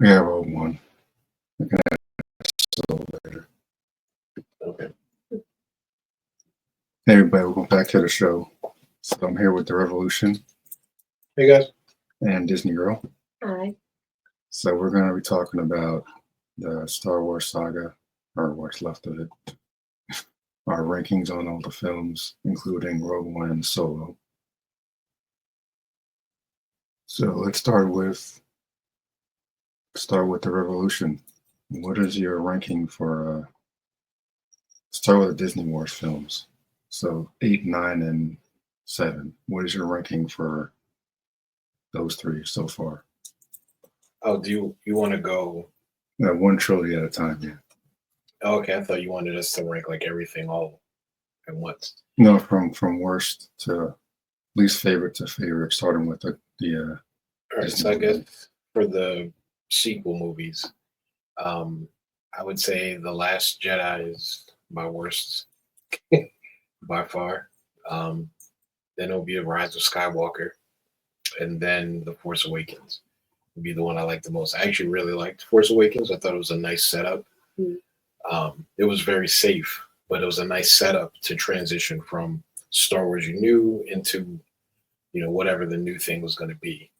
Yeah, Rogue One. We can add Solo later. Okay. Hey everybody, welcome back to the show. So I'm here with DaRevolution Hey guys. and DisneyGirl. Hi. So we're going to be talking about the Star Wars Saga, or what's left of it. Our rankings on all the films, including Rogue One and Solo. So let's start with DaRevolution. What is your ranking for start with the Disney Wars films? So 8, 9, and 7. What is your ranking for those three so far? Oh, do you want to go? One trilogy at a time, yeah. Oh, okay, I thought you wanted us to rank like everything all at once. No, from worst to least favorite to favorite, starting with the All right, so I guess for the sequel movies, I would say The Last Jedi is my worst by far. Then it'll be The Rise of Skywalker, and then The Force Awakens would be the one I like the most. I actually really liked Force Awakens. I thought it was a nice setup. It was very safe, but it was a nice setup to transition from Star Wars you knew into, whatever the new thing was going to be.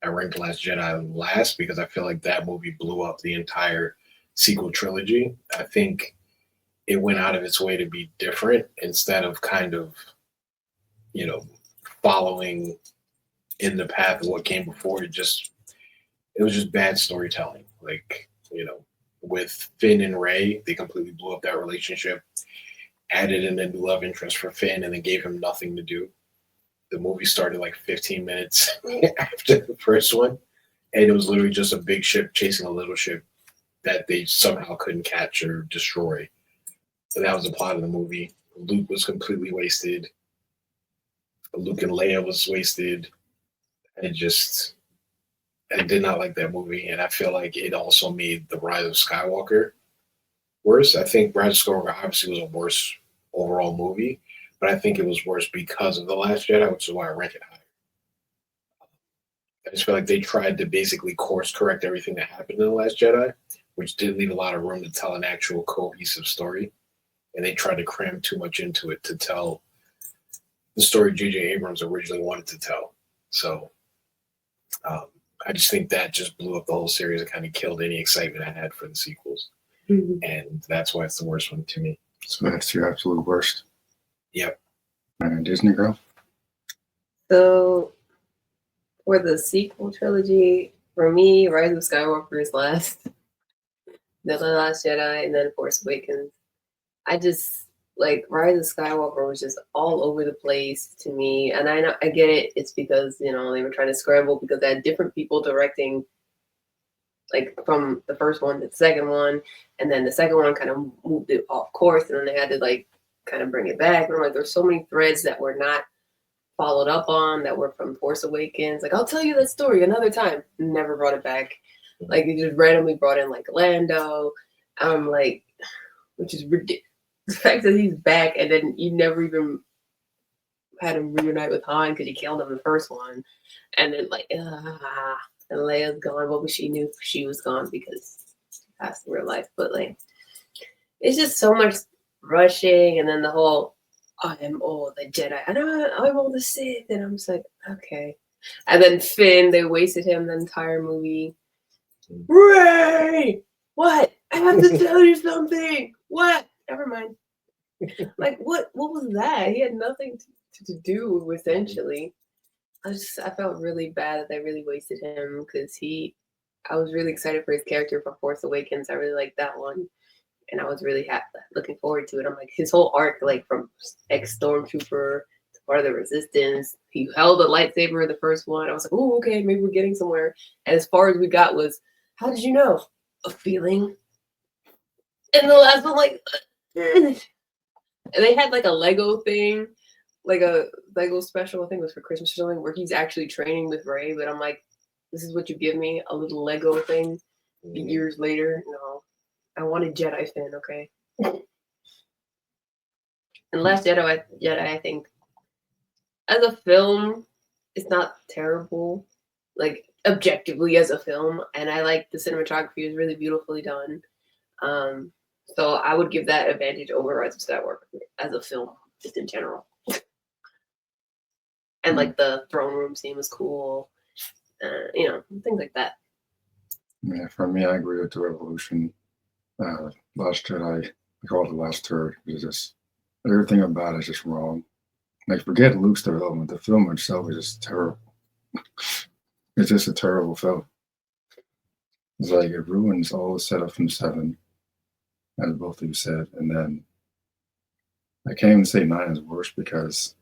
I ranked Last Jedi last because I feel like that movie blew up the entire sequel trilogy. I think it went out of its way to be different instead of kind of, following in the path of what came before. It was just bad storytelling. Like, with Finn and Rey, they completely blew up that relationship, added in a new love interest for Finn, and then gave him nothing to do. The movie started like 15 minutes after the first one, and it was literally just a big ship chasing a little ship that they somehow couldn't catch or destroy. So that was the plot of the movie. Luke was completely wasted. Luke and Leia was wasted. I did not like that movie, and I feel like it also made The Rise of Skywalker worse. I think Rise of Skywalker obviously was a worse overall movie, but I think it was worse because of The Last Jedi, which is why I rank it higher. I just feel like they tried to basically course correct everything that happened in The Last Jedi, which did leave a lot of room to tell an actual cohesive story. And they tried to cram too much into it to tell the story J.J. Abrams originally wanted to tell. So I just think that just blew up the whole series and kind of killed any excitement I had for the sequels. And that's why it's the worst one to me. So that's your absolute worst. Yep. And DisneyGirl? So for the sequel trilogy, for me, Rise of Skywalker is last. Then The Last Jedi, and then Force Awakens. I just like Rise of Skywalker was just all over the place to me. And I know I get it. It's because, they were trying to scramble because they had different people directing, like from the first one to the second one. And then the second one kind of moved it off course. And then they had to like kind of bring it back. And I'm like, there's so many threads that were not followed up on that were from Force Awakens. Like, I'll tell you that story another time. Never brought it back. Like, it just randomly brought in like Lando. I'm like, which is ridiculous. The fact that he's back and then you never even had him reunite with Han because you killed him in the first one. And then like, and Leia's gone. Well, she knew she was gone because she passed in real life. But like, it's just so much rushing. And then the whole, I am all the Jedi. And I'm all the Sith. And I'm just like, okay. And then Finn, they wasted him the entire movie. Rey! What? I have to tell you something. What? Never mind. Like, what was that? He had nothing to do, essentially. I felt really bad that they really wasted him because I was really excited for his character from Force Awakens. I really liked that one. And I was really looking forward to it. I'm like, his whole arc, like from ex-Stormtrooper to part of the Resistance. He held a lightsaber in the first one. I was like, oh, okay, maybe we're getting somewhere. And as far as we got was, how did you know? A feeling. And the last one, like, and they had like a Lego thing, like a Lego special, I think it was for Christmas or something, where he's actually training with Rey. But I'm like, this is what you give me? A little Lego thing years later? No. I wanted Jedi Finn, okay? And Last Jedi, I think, as a film, it's not terrible. Like, objectively as a film, and I like the cinematography is really beautifully done. So I would give that advantage over Rise of Skywalker as a film, just in general. And like the throne room scene was cool, things like that. Yeah, for me, I agree with the Revolution. Last Jedi, I call it the last third. It's just everything about it is just wrong. Like, forget Luke's development. The film itself is just terrible. It's just a terrible film. It's like it ruins all the setup from 7, as both of you said. And then I can't even say 9 is worse because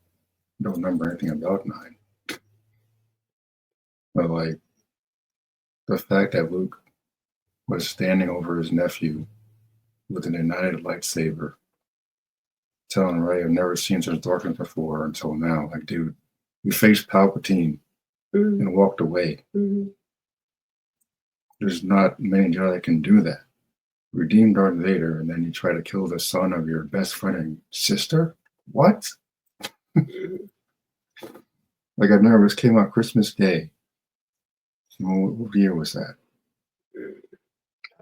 I don't remember anything about 9. But like the fact that Luke was standing over his nephew with an ignited lightsaber, telling Rey, I've never seen such darkness before until now. Like, dude, you faced Palpatine and walked away. There's not many Jedi that can do that. Redeem Darth Vader, and then you try to kill the son of your best friend and sister? What? Like, I've never, this came out Christmas Day. What year was that? I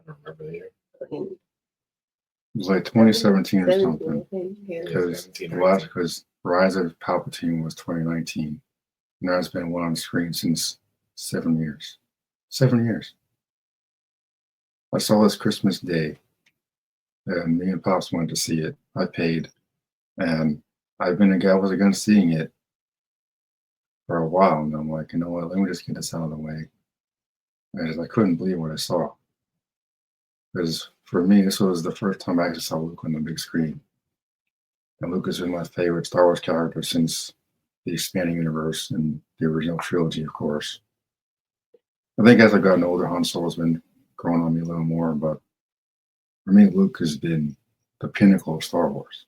don't remember the year. It was like 2017 or something. Yeah. Because Rise of Palpatine was 2019. And there's been one on screen since 7 years. 7 years. I saw this Christmas Day, and me and Pops went to see it. I paid, and I was against seeing it for a while, and I'm like, you know what? Let me just get this out of the way. And I couldn't believe what I saw, because for me, this was the first time I actually saw Luke on the big screen. And Luke has been my favorite Star Wars character since the expanding universe and the original trilogy, of course. I think as I've gotten older, Han Solo's been growing on me a little more, but for me, Luke has been the pinnacle of Star Wars,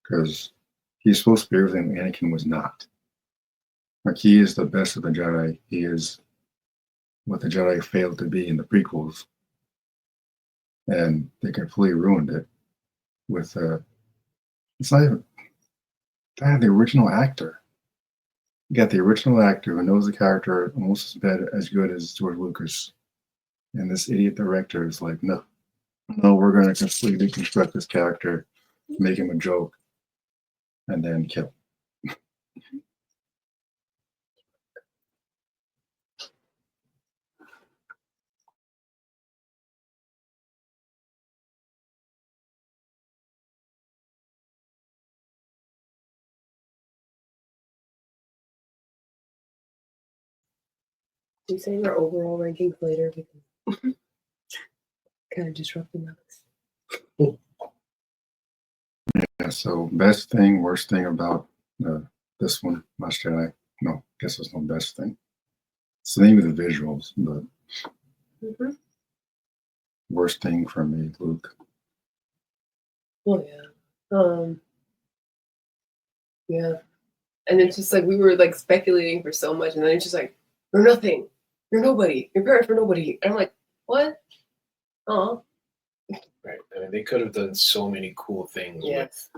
because he's supposed to be everything Anakin was not. Like, he is the best of the Jedi. He is what the Jedi failed to be in the prequels, and they completely ruined it with it's not even the original actor. You got the original actor who knows the character almost as good as George Lucas, and this idiot director is like, no, we're going to completely construct this character, make him a joke, and then kill him. You saying our overall rankings later because kind of disrupting us. Yeah, so best thing, worst thing about this one, Last Jedi. No, I guess there's no best thing. It's the name of the visuals, but worst thing for me, Luke. Well, yeah. Yeah. And it's just like we were like speculating for so much, and then it's just like, you're nothing. You're nobody. You're parents for nobody. And I'm like, what? Oh. Right. I mean, they could have done so many cool things with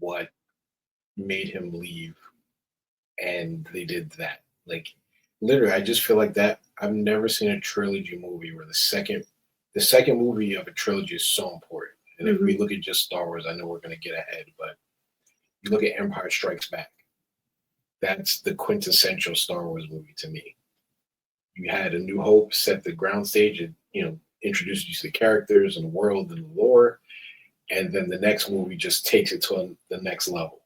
what made him leave, and they did that. Like, literally, I just feel like that. I've never seen a trilogy movie where the second movie of a trilogy is so important. And if we look at just Star Wars, I know we're going to get ahead, but you look at Empire Strikes Back. That's the quintessential Star Wars movie to me. You had A New Hope set the ground stage and, introduced you to the characters and the world and the lore. And then the next movie just takes it to the next level.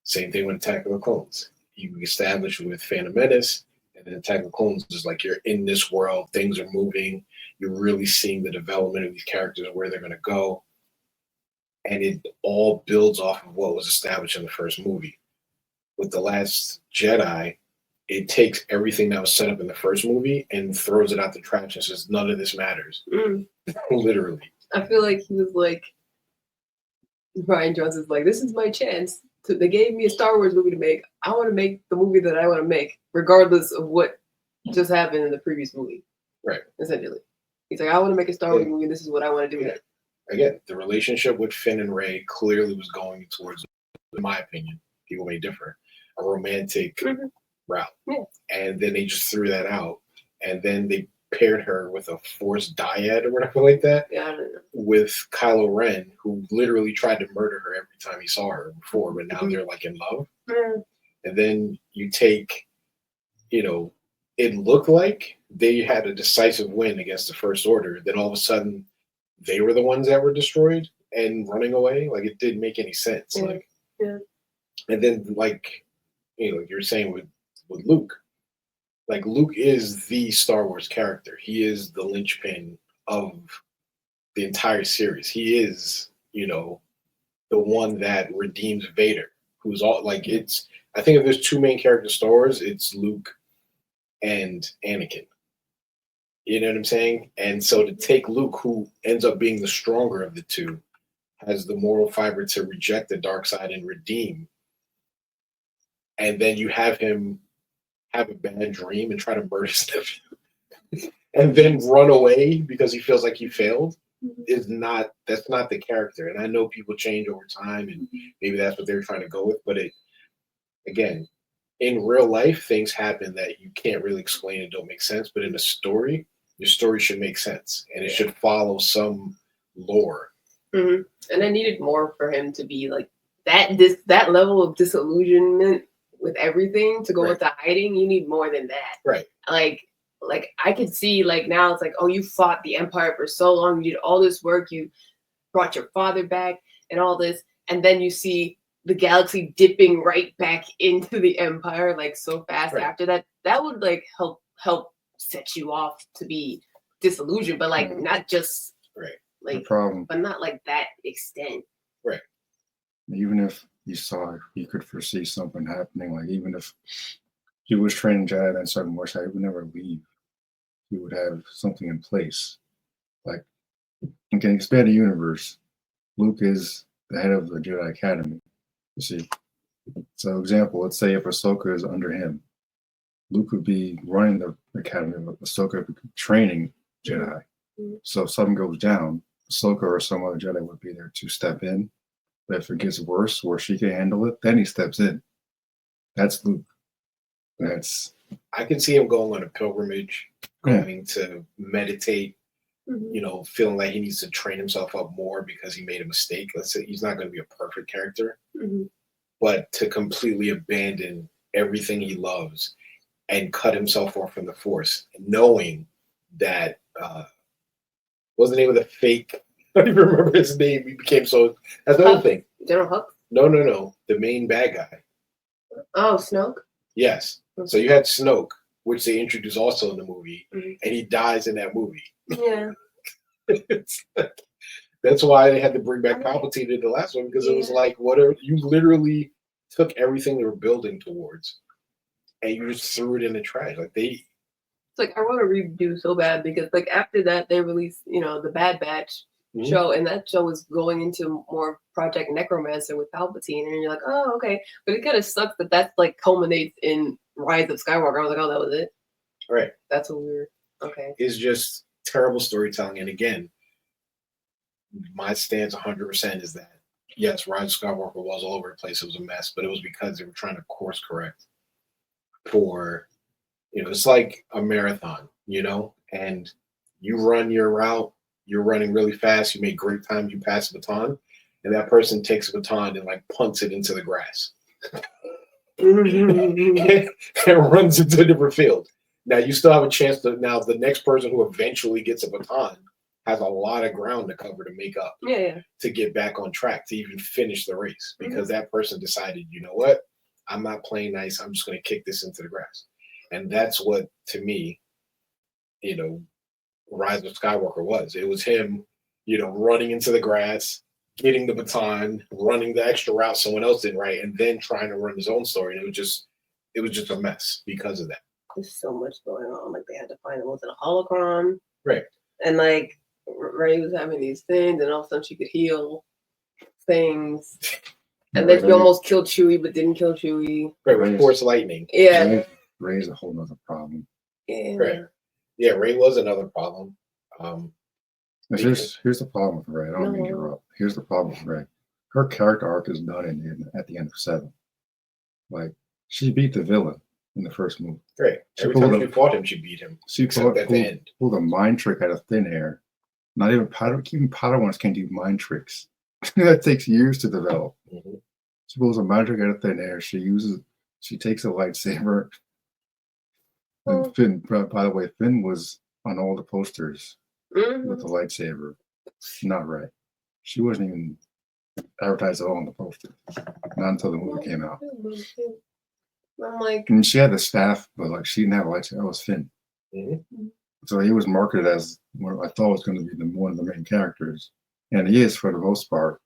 Same thing with Attack of the Clones. You establish with Phantom Menace, and then Attack of the Clones is like you're in this world, things are moving, you're really seeing the development of these characters, where they're going to go. And it all builds off of what was established in the first movie. With The Last Jedi, it takes everything that was set up in the first movie and throws it out the trash and says, none of this matters. Literally. I feel like he was like, Ryan Johnson's like, this is my chance. They gave me a Star Wars movie to make. I want to make the movie that I want to make, regardless of what just happened in the previous movie. Right. Essentially. He's like, I want to make a Star Wars movie. This is what I want to do with it. Again, the relationship with Finn and Rey clearly was going towards, in my opinion, people may differ, a romantic route. Yeah. And then they just threw that out. And then they paired her with a Force dyad or whatever like that Yeah, I don't know. with Kylo Ren, who literally tried to murder her every time he saw her before, but now they're like in love. Yeah. And then you take, it looked like they had a decisive win against the First Order. Then all of a sudden, they were the ones that were destroyed and running away. Like, it didn't make any sense. Yeah. Like, Yeah. and then you're saying with Luke, like Luke is the Star Wars character. He is the linchpin of the entire series. He is, the one that redeems Vader, who's all like it's. I think if there's two main character Star Wars, it's Luke and Anakin. You know what I'm saying? And so to take Luke, who ends up being the stronger of the two, has the moral fiber to reject the dark side and redeem, and then you have him have a bad dream and try to murder his nephew, and then run away because he feels like he failed. That's not the character. And I know people change over time, and maybe that's what they're trying to go with. But again, in real life, things happen that you can't really explain and don't make sense. But in a story, your story should make sense, and it should follow some lore. Mm-hmm. And I needed more for him to be like that. That level of disillusionment with everything to go into hiding. You need more than that, right? Like I could see like now it's like, oh, you fought the Empire for so long, you did all this work, you brought your father back and all this, and then you see the galaxy dipping right back into the Empire like so fast after that. That would like help set you off to be disillusioned, but like not just like the problem, but not like that extent. Right. Even if you could foresee something happening, like even if he was training Jedi and certain more, he would never leave. He would have something in place. Like in an expanded universe, Luke is the head of the Jedi Academy. You see. So example, let's say if Ahsoka is under him, Luke would be running the academy, but Ahsoka would be training Jedi. So if something goes down, Ahsoka or some other Jedi would be there to step in. But if it gets worse, where she can handle it, then he steps in. That's Luke. I can see him going on a pilgrimage, going to meditate, feeling like he needs to train himself up more because he made a mistake. Let's say he's not going to be a perfect character, but to completely abandon everything he loves and cut himself off from the Force, knowing that what's the name of the fake? I don't even remember his name. He became so. That's another thing. General Hux? No. The main bad guy. Oh, Snoke? Yes. So you had Snoke, which they introduced also in the movie, and he dies in that movie. Yeah. That's why they had to bring back Palpatine in the last one, because it was like, whatever, you literally took everything they were building towards and you just threw it in the trash. It's like I want to redo so bad because like after that they released, the Bad Batch show, and that show was going into more Project Necromancer with Palpatine, and you're like, oh, okay. But it kind of sucks that that's like culminates in Rise of Skywalker. I was like, oh, that was it. Right. That's what weird. Okay. It's just terrible storytelling. And again, my stance 100% is that, yes, Rise of Skywalker was all over the place. It was a mess, but it was because they were trying to course correct for, it's like a marathon, and you run your route, you're running really fast, you make great time, you pass the baton, and that person takes a baton and like punts it into the grass and runs into a different field. Now you still have a chance now the next person who eventually gets a baton has a lot of ground to cover to make up to get back on track, to even finish the race, because that person decided, you know what, I'm not playing nice, I'm just going to kick this into the grass. And that's what, to me, Rise of Skywalker was. It was him, running into the grass, getting the baton, running the extra route someone else did right, and then trying to run his own story. And it was just a mess because of that. There's so much going on. Like they had to find, was it a holocron? Right. And like Rey was having these things, and all of a sudden she could heal things. And then she almost killed Chewie, but didn't kill Chewie. Right, with Force lightning. Yeah. Rey's a whole nother problem. Yeah. Right. Yeah, Rey was another problem. Here's the problem with Rey. I don't mean to interrupt. Here's the problem with Rey. Her character arc is done at the end of 7. Like, she beat the villain. in the first movie. Right. Every time she fought him, she beat him. She Except at the end. pulled a mind trick out of thin air. Not even Padawans can't do mind tricks. That takes years to develop. Mm-hmm. She pulls a mind trick out of thin air. She takes a lightsaber. And Finn, by the way, Finn was on all the posters with the lightsaber. Not right. She wasn't even advertised at all on the poster. Not until the movie came out. I'm like, And she had the staff, but like she didn't have a lightsaber. That was Finn. Mm-hmm. So he was marketed as what I thought was going to be one of the main characters, and he is for the most part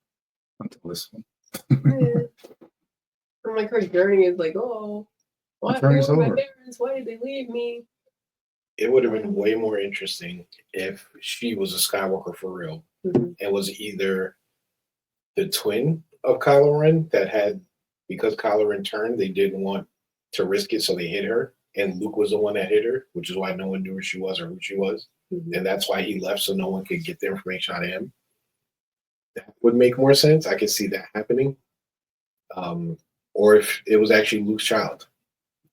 until this one. I'm like, her journey is like, oh, why did my parents? Why did they leave me? It would have been way more interesting if she was a Skywalker for real, and was either the twin of Kylo Ren that had, because Kylo Ren turned, they didn't want to risk it, so they hid her. And Luke was the one that hit her, which is why no one knew where she was or who she was. And that's why he left, so no one could get the information out of him. That would make more sense. I could see that happening. Or if it was actually Luke's child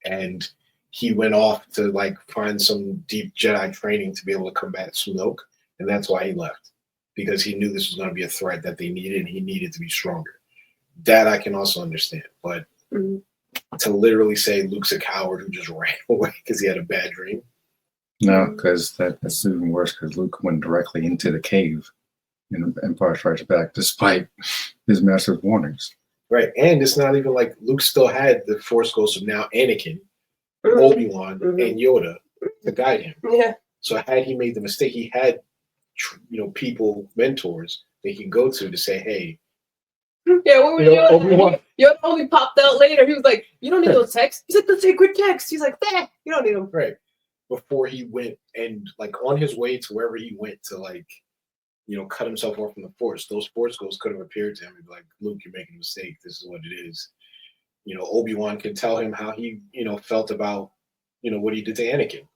and he went off to like find some deep Jedi training to be able to combat Snoke. And that's why he left, because he knew this was going to be a threat that they needed and he needed to be stronger. That I can also understand. But to literally say Luke's a coward who just ran away because he had a bad dream. No, because that's even worse, because Luke went directly into the cave in Empire Strikes Back, despite his massive warnings. Right. And it's not even like Luke still had the Force Ghost of now Anakin, Obi-Wan, and Yoda to guide him. Yeah. So had he made the mistake, he had, people, mentors they could go to say, hey, yeah, what were you doing? Obi-Wan. Yoda only popped out later. He was like, you don't need those texts. He's like, the sacred text. He's like, you don't need them. Right. Before he went and like on his way to wherever he went to like, cut himself off from the Force, those Force ghosts could have appeared to him and be like, Luke, you're making a mistake. This is what it is. Obi-Wan can tell him how he, felt about, what he did to Anakin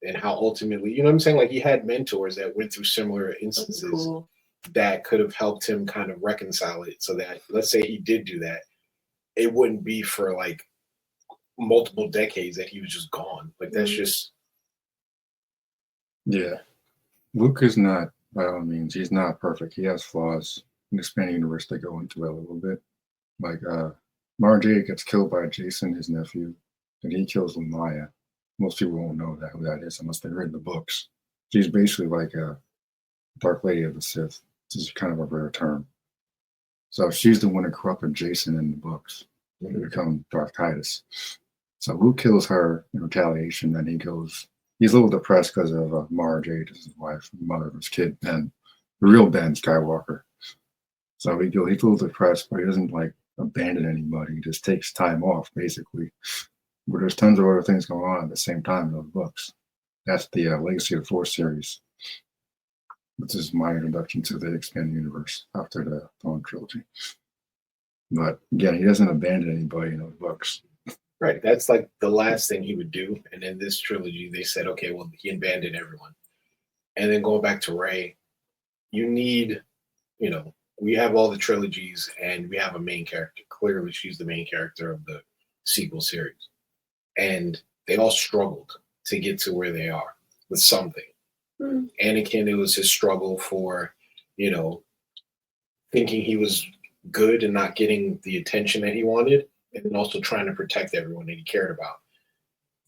and how ultimately, you know what I'm saying? Like he had mentors that went through similar instances that could have helped him kind of reconcile it so that, let's say he did do that, it wouldn't be for like multiple decades that he was just gone. Like that's just. Yeah. Luke is not, by all means, he's not perfect. He has flaws. In the expanded universe, they go into it a little bit. Like, Mara Jade gets killed by Jason, his nephew, and he kills Maya. Most people won't know who that is unless they read the books. She's basically like a Dark Lady of the Sith. This is kind of a rare term. So she's the one who corrupted Jason in the books to become Darth Titus. So Luke kills her in retaliation, and he's a little depressed because of Mara Jade, his wife, mother of his kid, Ben, the real Ben Skywalker. So he's a little depressed, but he doesn't like abandon anybody. He just takes time off, basically. But there's tons of other things going on at the same time in those books. That's the Legacy of the Force series. This is my introduction to the expanded universe after the Thrawn trilogy. But again, he doesn't abandon anybody in those books. Right. That's like the last thing he would do. And in this trilogy, they said, okay, well, he abandoned everyone. And then going back to Rey, you need, we have all the trilogies and we have a main character. Clearly, she's the main character of the sequel series. And they all struggled to get to where they are with something. Anakin, it was his struggle for, thinking he was good and not getting the attention that he wanted, and then also trying to protect everyone that he cared about.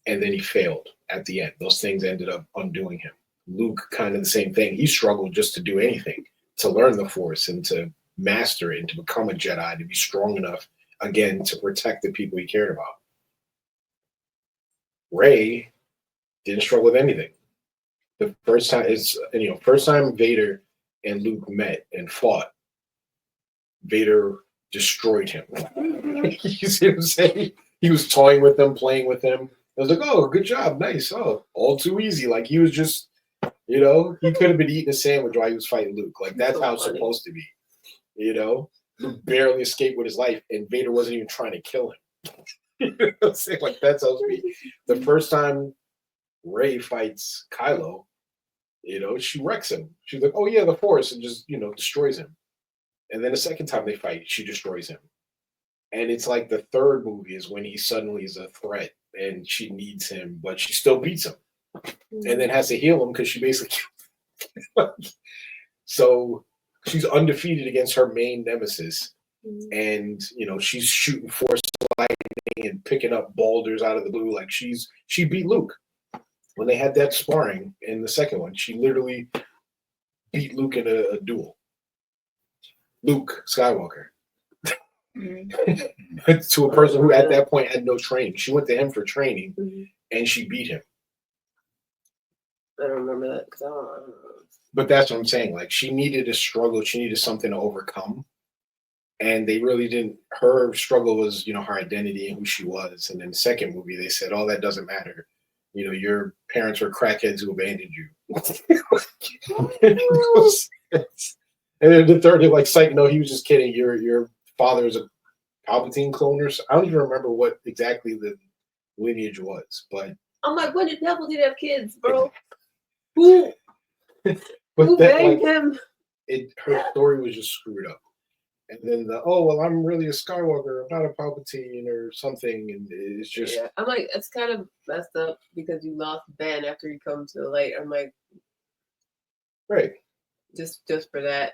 And then he failed at the end. Those things ended up undoing him. Luke, kind of the same thing. He struggled just to do anything, to learn the Force and to master it and to become a Jedi, to be strong enough, again, to protect the people he cared about. Rey didn't struggle with anything. The first time Vader and Luke met and fought, Vader destroyed him. You see what I'm saying? He was toying with them, playing with them. I was like, oh, good job, nice. Oh, all too easy. Like he was just, he could have been eating a sandwich while he was fighting Luke. Like that's how it's supposed to be. Luke barely escaped with his life, and Vader wasn't even trying to kill him. You know what I'm saying? Like that's how it's supposed to be. The first time Rey fights Kylo, she wrecks him. She's like, oh yeah, the Force, and just, destroys him. And then the second time they fight, she destroys him. And it's like the third movie is when he suddenly is a threat and she needs him, but she still beats him, and then has to heal him because she basically. So she's undefeated against her main nemesis, and she's shooting force lightning and picking up boulders out of the blue. Like she beat Luke when they had that sparring in the second one. She literally beat Luke in a duel. Luke Skywalker. To a person who at that point had no training. She went to him for training, and she beat him. I don't remember that because I don't know. But that's what I'm saying. Like, she needed a struggle. She needed something to overcome. And they really didn't. Her struggle was, her identity and who she was. And in the second movie, they said, "Oh, that doesn't matter. Your parents were crackheads who abandoned you." And then the third, they're like, "Psych, no, he was just kidding. Your father is a Palpatine clone or I don't even remember what exactly the lineage was." But I'm like, when did Palpatine have kids, bro? Who But banged him? Her story was just screwed up. And then I'm really a Skywalker, I'm not a Palpatine or something, and it's just I'm like, it's kind of messed up because you lost Ben after you come to the light. I'm like, right. Just for that,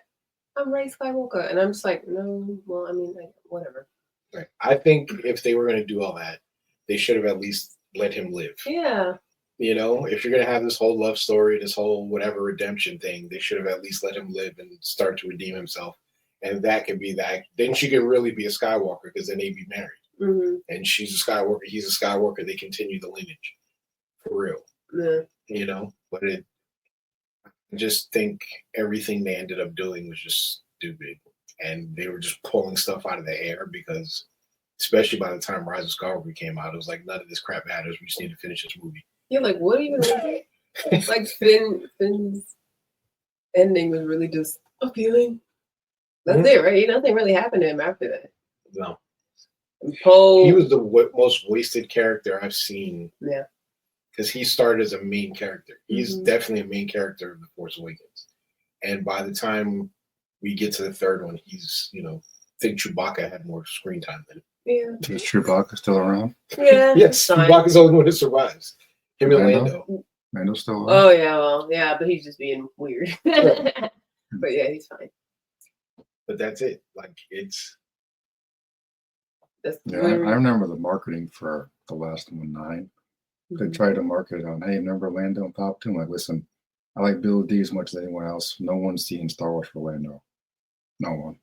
I'm Rey Skywalker, and I'm just like, no. Well, I mean, like, whatever. Right. I think if they were going to do all that, they should have at least let him live. Yeah. If you're going to have this whole love story, this whole whatever redemption thing, they should have at least let him live and start to redeem himself. And that could be that. Then she could really be a Skywalker because then they'd be married. Mm-hmm. And she's a Skywalker, he's a Skywalker. They continue the lineage for real. Yeah. But I just think everything they ended up doing was just stupid. And they were just pulling stuff out of the air because, especially by the time Rise of Skywalker came out, it was like, none of this crap matters. We just need to finish this movie. You're like, what even was it? Like Finn's ending was really just appealing. That's it, right? Nothing really happened to him after that. No. Poe. He was the most wasted character I've seen. Yeah. Because he started as a main character. He's definitely a main character of The Force Awakens. And by the time we get to the third one, he's, I think Chewbacca had more screen time than him. Yeah. Is Chewbacca still around? Yeah. Yes, Chewbacca's the only one who survives. Him and Lando. Lando's still alive? Oh, yeah, well, yeah, but he's just being weird. But yeah, he's fine. But that's it. Like, it's... I remember the marketing for the last one, 9. They tried to market it on, hey, remember Lando and Palpatine? I'm like, listen, I like Bill D as much as anyone else. No one's seen Star Wars for Lando. No one.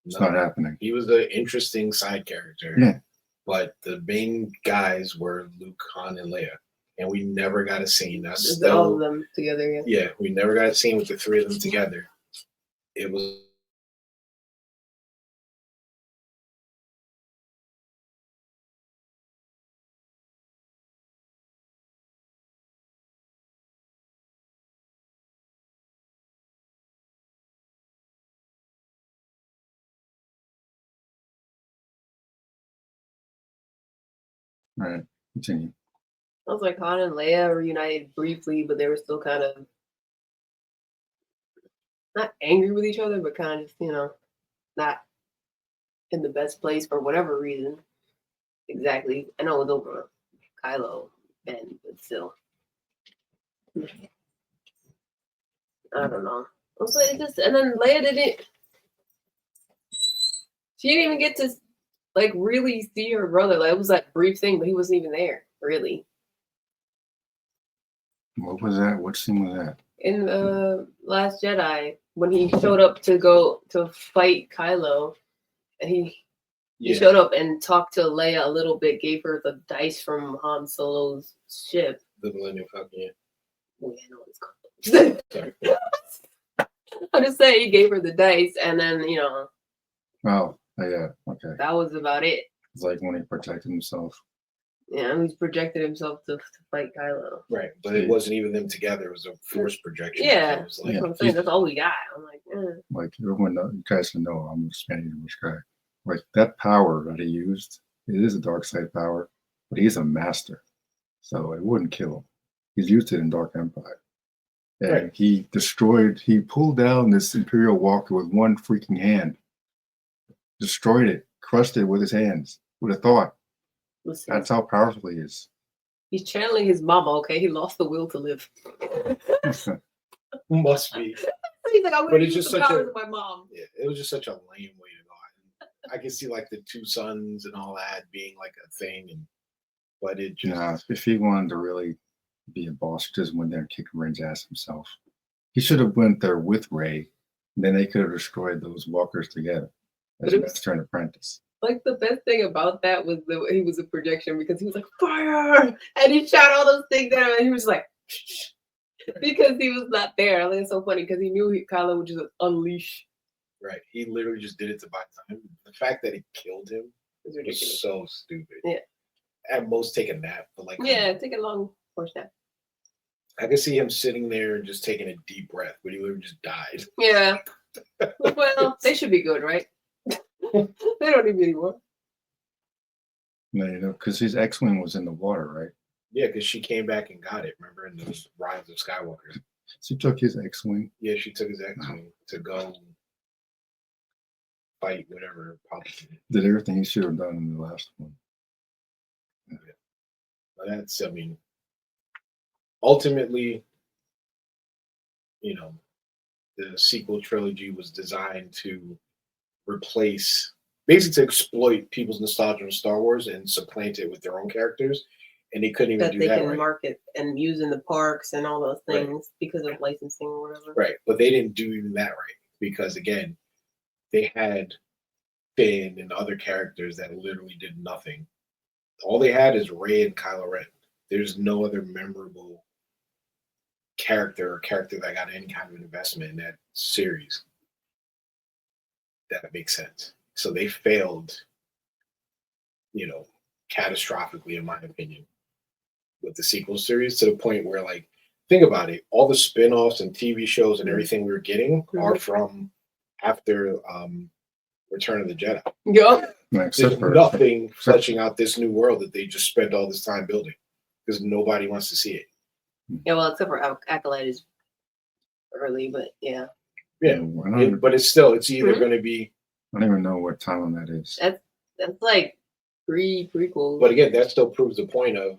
It's not happening. He was an interesting side character. Yeah. But the main guys were Luke, Han, and Leia. And we never got a scene. That's all of them together. Yeah, we never got a scene with the 3 of them together. It was... Right. Continue. I was like, Han and Leia reunited briefly, but they were still kind of not angry with each other, but kind of just, not in the best place for whatever reason. Exactly. I know it was over Kylo and but still. I don't know. Also, and then Leia didn't. She didn't even get to like really see her brother. Like, it was that brief thing, but he wasn't even there, really. What was that? What scene was that? In the Last Jedi, when he showed up to go to fight Kylo, and he showed up and talked to Leia a little bit, gave her the dice from Han Solo's ship. The Millennium Falcon, yeah. Oh, yeah, I know what it's called. I'm just saying, he gave her the dice, and then, Oh, yeah, okay. that was about it. It's like when he protected himself. Yeah, he's projected himself to fight Kylo. Right, but it wasn't even them together. It was a force projection. Yeah, it was like, that's what I'm saying. That's all we got. I'm like, Like, everyone, you guys can know I'm a Spanish guy. Like, that power that he used, it is a dark side power, but he's a master. So it wouldn't kill him. He's used it in Dark Empire. And right. he pulled down this Imperial Walker with one freaking hand. Destroyed it, crushed it with his hands, with a thought. Listen, That's how powerful he is. he's channeling his mama. Okay, he lost the will to live. Must be. He's like, I But would it's use just the such a- powers of my mom. Yeah, it was just such a lame way to go. I can see like the two sons and all that being like a thing, but it just Nah, if he wanted to really be a boss, he just went there and kicked Ray's ass himself. He should have went there with Ray. And then they could have destroyed those walkers together as But it was- Master and Apprentice. Like the best thing about that was he was a projection because he was like fire, and he shot all those things at him, and he was like because he was not there. I think it's so funny because he knew Kylo would just unleash. right. He literally just did it to buy time. The fact that he killed him It's was ridiculous. so stupid. Yeah. At most, take a nap, but like Yeah, take a long horse nap. I could see him sitting there and just taking a deep breath, but he literally just died. Yeah. Well, they should be good, right? They don't need me anymore. No, you know, because his X-wing was in the water, right? Yeah, because she came back and got it. Remember in the Rise of Skywalker? So he took his X-wing. Yeah, she took his X-wing to go fight whatever Palpatine. Did everything he should have done in the last one. But that's, I mean, ultimately, you know, the sequel trilogy was designed to replace, basically to exploit people's nostalgia of Star Wars and supplant it with their own characters. And they couldn't even That do they that can right. market and use in the parks and all those Right. things because of licensing or whatever. Right. But they didn't do even that right. Because again, they had Finn and other characters that literally did nothing. All they had is Rey and Kylo Ren. There's no other memorable character that got any kind of investment in that series. That makes sense. So they failed, you know, catastrophically, in my opinion, with the sequel series, to the point where, like, think about it, all the spin-offs and TV shows and everything we were getting are from after Return of the Jedi. Yup. Except There's for nothing fleshing out this new world that they just spent all this time building because nobody wants to see it. Yeah, well, except for Acolyte is early, but yeah. Yeah, I don't, but it's either going to be. I don't even know what time that is. That's like prequel. But again, that still proves the point of,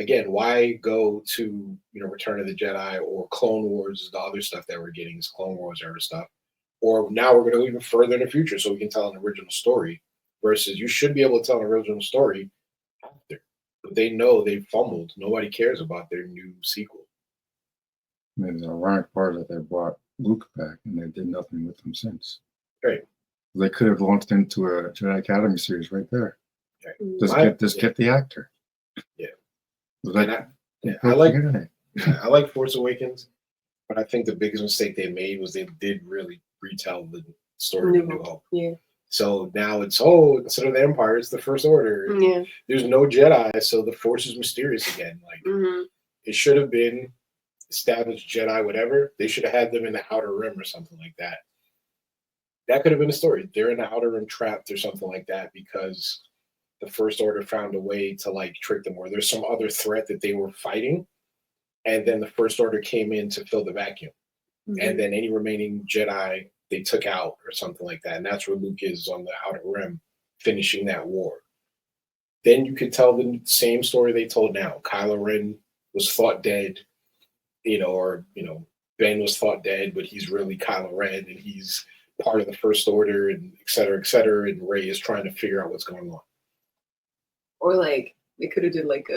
again, why go to Return of the Jedi or Clone Wars is the other stuff that we're getting is Clone Wars era stuff, or now we're going to go even further in the future so we can tell an original story. Versus, you should be able to tell an original story after, but they know they fumbled. Nobody cares about their new sequel. I mean, the ironic part that they brought Luke back and they did nothing with him since. Right. They could have launched into a Jedi Academy series right there. Right. Just get the actor. Yeah. Like, I like Force Awakens, but I think the biggest mistake they made was they did really retell the story of New Hope. Yeah. So now it's instead of the Empire, it's the First Order. Yeah. There's no Jedi, so the Force is mysterious again. Like it should have been established Jedi, whatever. They should have had them in the Outer Rim or something like that. That could have been a story. They're in the Outer Rim trapped or something like that because the First Order found a way to like trick them, or there's some other threat that they were fighting, and then the First Order came in to fill the vacuum, and then any remaining Jedi they took out or something like that, and that's where Luke is on the Outer Rim, finishing that war. Then you could tell the same story they told now. Kylo Ren was thought dead, or Ben was thought dead, but he's really Kylo Ren, and he's part of the First Order, and et cetera, and Rey is trying to figure out what's going on. Or like they could have did like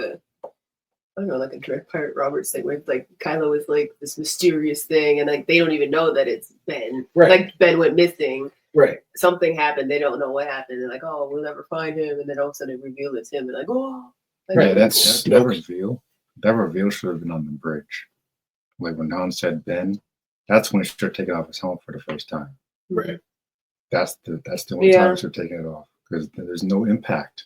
like a Dread Pirate Roberts thing where it's like Kylo is like this mysterious thing, and like they don't even know that it's Ben. Right. Like Ben went missing. Right. Something happened. They don't know what happened. They're like, oh, we'll never find him. And then all of a sudden it revealed it's him. And like, oh. Like, Right. That reveal. That reveal should have been on the bridge. Like when Han said Ben, that's when he should have taken off his helmet for the first time. Right. That's the only time he should have taken it off because there's no impact.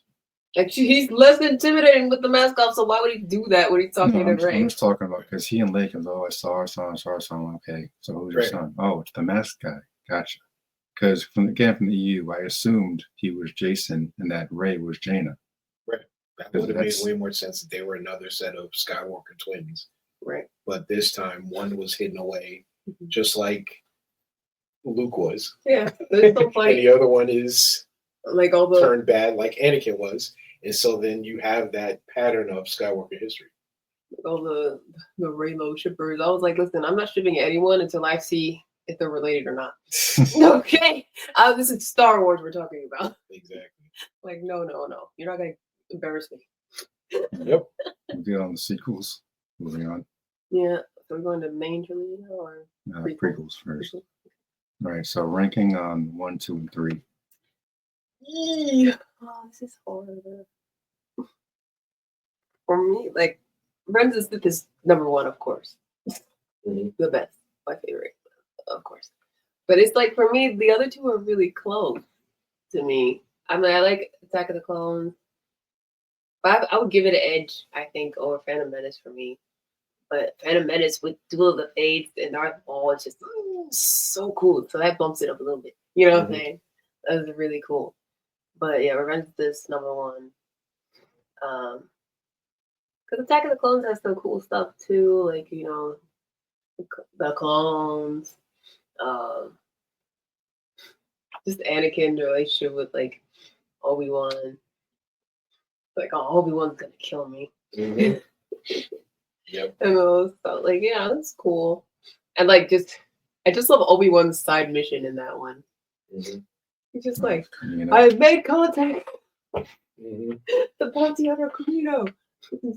Like he's less intimidating with the mask off, so why would he do that when he's talking to Rey? I'm just talking about because he and Lincoln, I saw our son. Okay, so who's your son? Oh, it's the mask guy. Gotcha. Because from the EU, I assumed he was Jason and that Rey was Jaina. Right. That would have made way more sense if they were another set of Skywalker twins. Right. But this time, one was hidden away, just like Luke was. Yeah, it's so funny. And the other one is like all the turned bad, like Anakin was. And so then you have that pattern of Skywalker history. All the Raylo shippers. I was like, listen, I'm not shipping anyone until I see if they're related or not. Okay, this is Star Wars we're talking about. Exactly. Like, no, you're not gonna embarrass me. Yep. We'll get on the sequels. Moving on. Yeah, so we're going to main trilogy now, or Prequels first. All right. So ranking on 1, 2, and 3. Yeah. Oh, this is hard. For me, like, Revenge of the Sith is number 1, of course. The best, my favorite, of course. But it's like, for me, the other two are really close to me. I mean, I like Attack of the Clones, but I would give it an edge, I think, over Phantom Menace for me. But Phantom Menace with Duel of the Fates and Darth Maul is just so cool. So that bumps it up a little bit. You know what I'm saying? That was really cool. But yeah, Revenge of the Sith, number 1. Because Attack of the Clones has some cool stuff too, like, you know, the clones, just Anakin's relationship with like Obi-Wan. Like, oh, Obi-Wan's gonna kill me. Yep. And those felt like, yeah, that's cool. And like, I just love Obi-Wan's side mission in that one. He's just like, I have made contact. The bounty hunter Camino.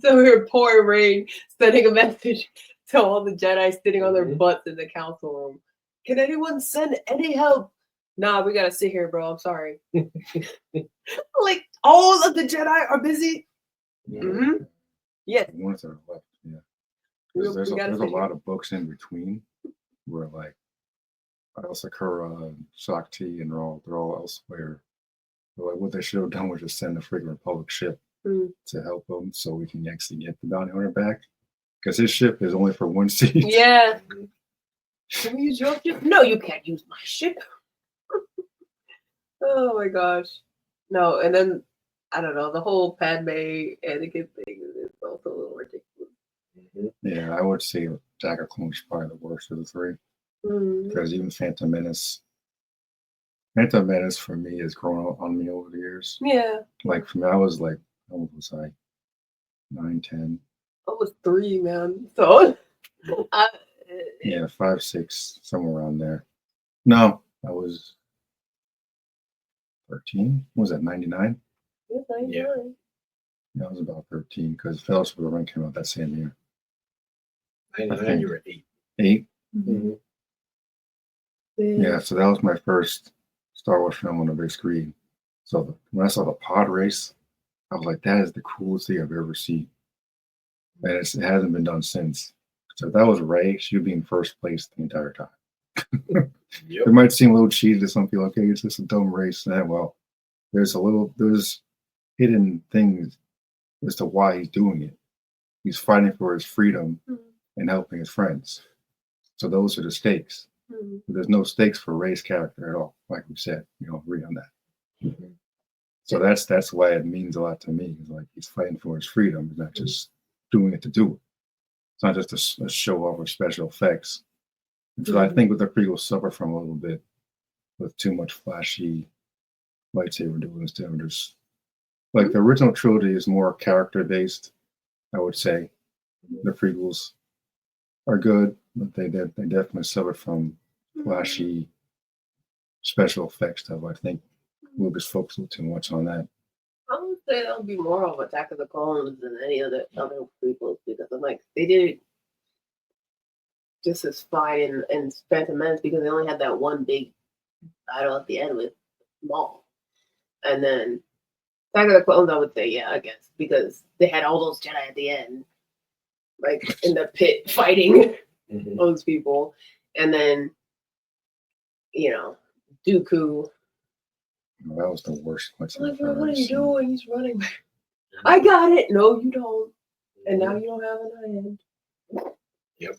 So we're poor Rain sending a message to all the Jedi sitting on their butts in the council room. Can anyone send any help? Nah, we gotta sit here, bro. I'm sorry. Like, all of the Jedi are busy. Yes. Ones that are left, yeah. There's a lot of books in between where, like, Sakura, Shakti, and they're all elsewhere. But like, what they should have done was just send a freaking Republic ship to help them, so we can actually get the bounty hunter back. Because his ship is only for one seat. Yeah. Can we use your ship? No, you can't use my ship. Oh my gosh. No, and then I don't know, the whole Padme Anakin thing is also a little ridiculous. Yeah, I would say Attack of Clones is probably the worst of the 3. Because even Phantom Menace for me has grown on me over the years. Yeah. Like, for me, I was like, how old was I? 9, 10. I was 3, man. So Yeah, 5, 6, somewhere around there. No, I was 13. What was that, 99? Yeah. Yeah, I was about 13 because Fellowship of the Ring came out that same year. 99, you were 8. 8? Yeah, so that was my first Star Wars film on the big screen. So when I saw the pod race, I was like, that is the coolest thing I've ever seen. And it hasn't been done since. So if that was Rey, she would be in first place the entire time. It might seem a little cheesy to some people. Okay, it's just a dumb race. Well, there's hidden things as to why he's doing it. He's fighting for his freedom and helping his friends. So those are the stakes. But there's no stakes for Rey's character at all. Like we said, you don't agree on that. So that's why it means a lot to me. It's like he's fighting for his freedom. He's not just doing it to do it. It's not just a show off of special effects. So I think with the prequels suffer from a little bit with too much flashy lightsaber dueling instead of just like the original trilogy is more character based. I would say the prequels are good, but they definitely suffer from flashy special effects stuff. I think Lucas focused a little too much on that. I would say that would be more of Attack of the Clones than any other prequels because I'm like, they did it just as fine in Phantom Menace because they only had that one big battle at the end with Maul. And then Attack of the Clones, I would say, yeah, I guess, because they had all those Jedi at the end, like in the pit fighting those people. And then, you know, Dooku. That was the worst. Like, what are you doing? He's running. I got it. No, you don't. And now you don't have an hand. Yep.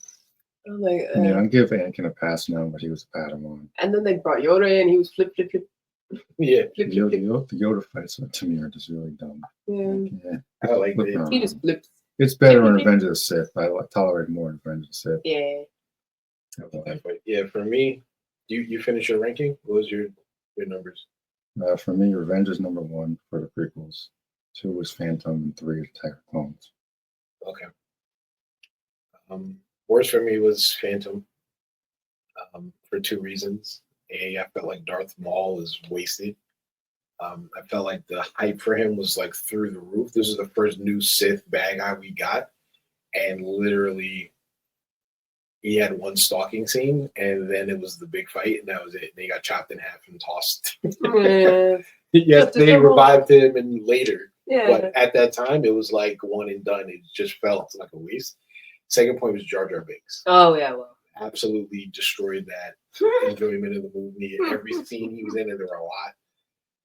I'm like, yeah, I'll give Anakin a pass now, but he was a Padawan. And then they brought Yoda in. He was flip. Yeah. The Yoda fights to me are just really dumb. Yeah. I like it. He just flips. It's better in Revenge of the Sith. I tolerate more in Revenge of the Sith. Yeah. Yeah, for me, you finish your ranking? What was your numbers? For me, Revenge is number 1 for the prequels. 2 was Phantom, and 3 Attack of Clones. Okay. Worst for me was Phantom. For 2 reasons. I felt like Darth Maul was wasted. I felt like the hype for him was like through the roof. This is the first new Sith bad guy we got, and literally, he had one stalking scene, and then it was the big fight, and that was it. They got chopped in half and tossed. Yes, they revived him, and later, but at that time, it was like one and done. It just felt like a waste. Second point was Jar Jar Binks. Oh yeah, well, Absolutely destroyed that enjoyment of the movie. Every scene he was in, and there were a lot,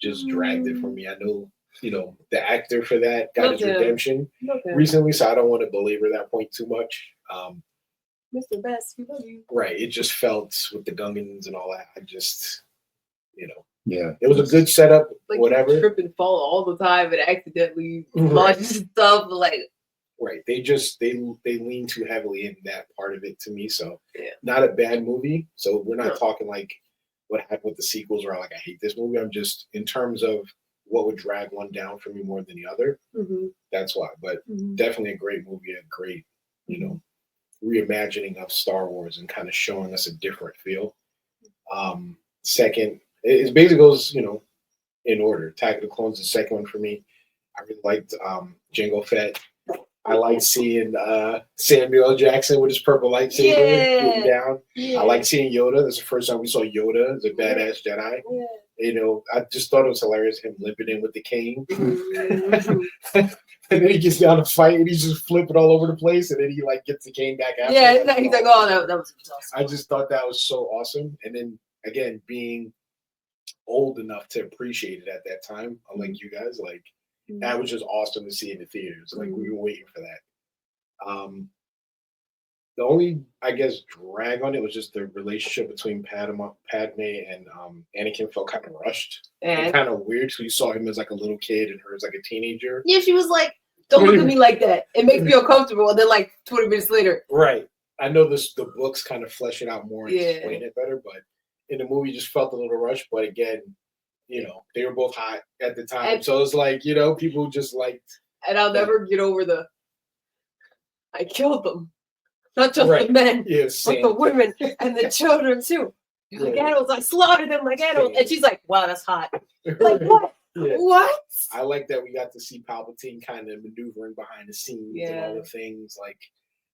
just dragged it for me. I know, the actor for that got his redemption recently, so I don't want to belabor that point too much. Mr. Best, we love you. Right, it just felt with the Gungans and all that. I just, Yeah, it was a good setup. Like whatever. you trip and fall all the time and accidentally launch stuff. Like Right, they lean too heavily in that part of it to me. So yeah. Not a bad movie. So we're not talking like what happened with the sequels where like I hate this movie. I'm just in terms of what would drag one down for me more than the other. Mm-hmm. That's why. But definitely a great movie, a great reimagining of Star Wars and kind of showing us a different feel. Second, it basically goes in order. Attack of the Clones is the second one for me. I really liked Jango Fett. I like seeing Samuel L. Jackson with his purple lightsaber getting down. Yeah. I like seeing Yoda. That's the first time we saw Yoda as a badass Jedi. Yeah. I just thought it was hilarious him limping in with the cane. And then he gets down to fight and he's just flipping all over the place. And then he gets the cane back after. Yeah, he's like, oh, that was awesome. I just thought that was so awesome. And then again, being old enough to appreciate it at that time, unlike you guys, that was just awesome to see in the theaters. We've been waiting for that. The only, I guess, drag on it was just the relationship between Padme and Anakin felt kind of rushed and kind of weird. So you saw him as like a little kid and her as like a teenager. Yeah, she was like, "Don't look at me like that. It makes me uncomfortable." And then 20 minutes later, right? I know the books kind of flesh it out more and explain it better, but in the movie, just felt a little rushed. But again, they were both hot at the time. So it's like, people just liked. And I'll never get over I killed them. Not just the men, but the women and the children too. Like animals, I slaughtered them like animals. And she's like, wow, that's hot. Like, what? Yeah. What? I like that we got to see Palpatine kind of maneuvering behind the scenes and all the things.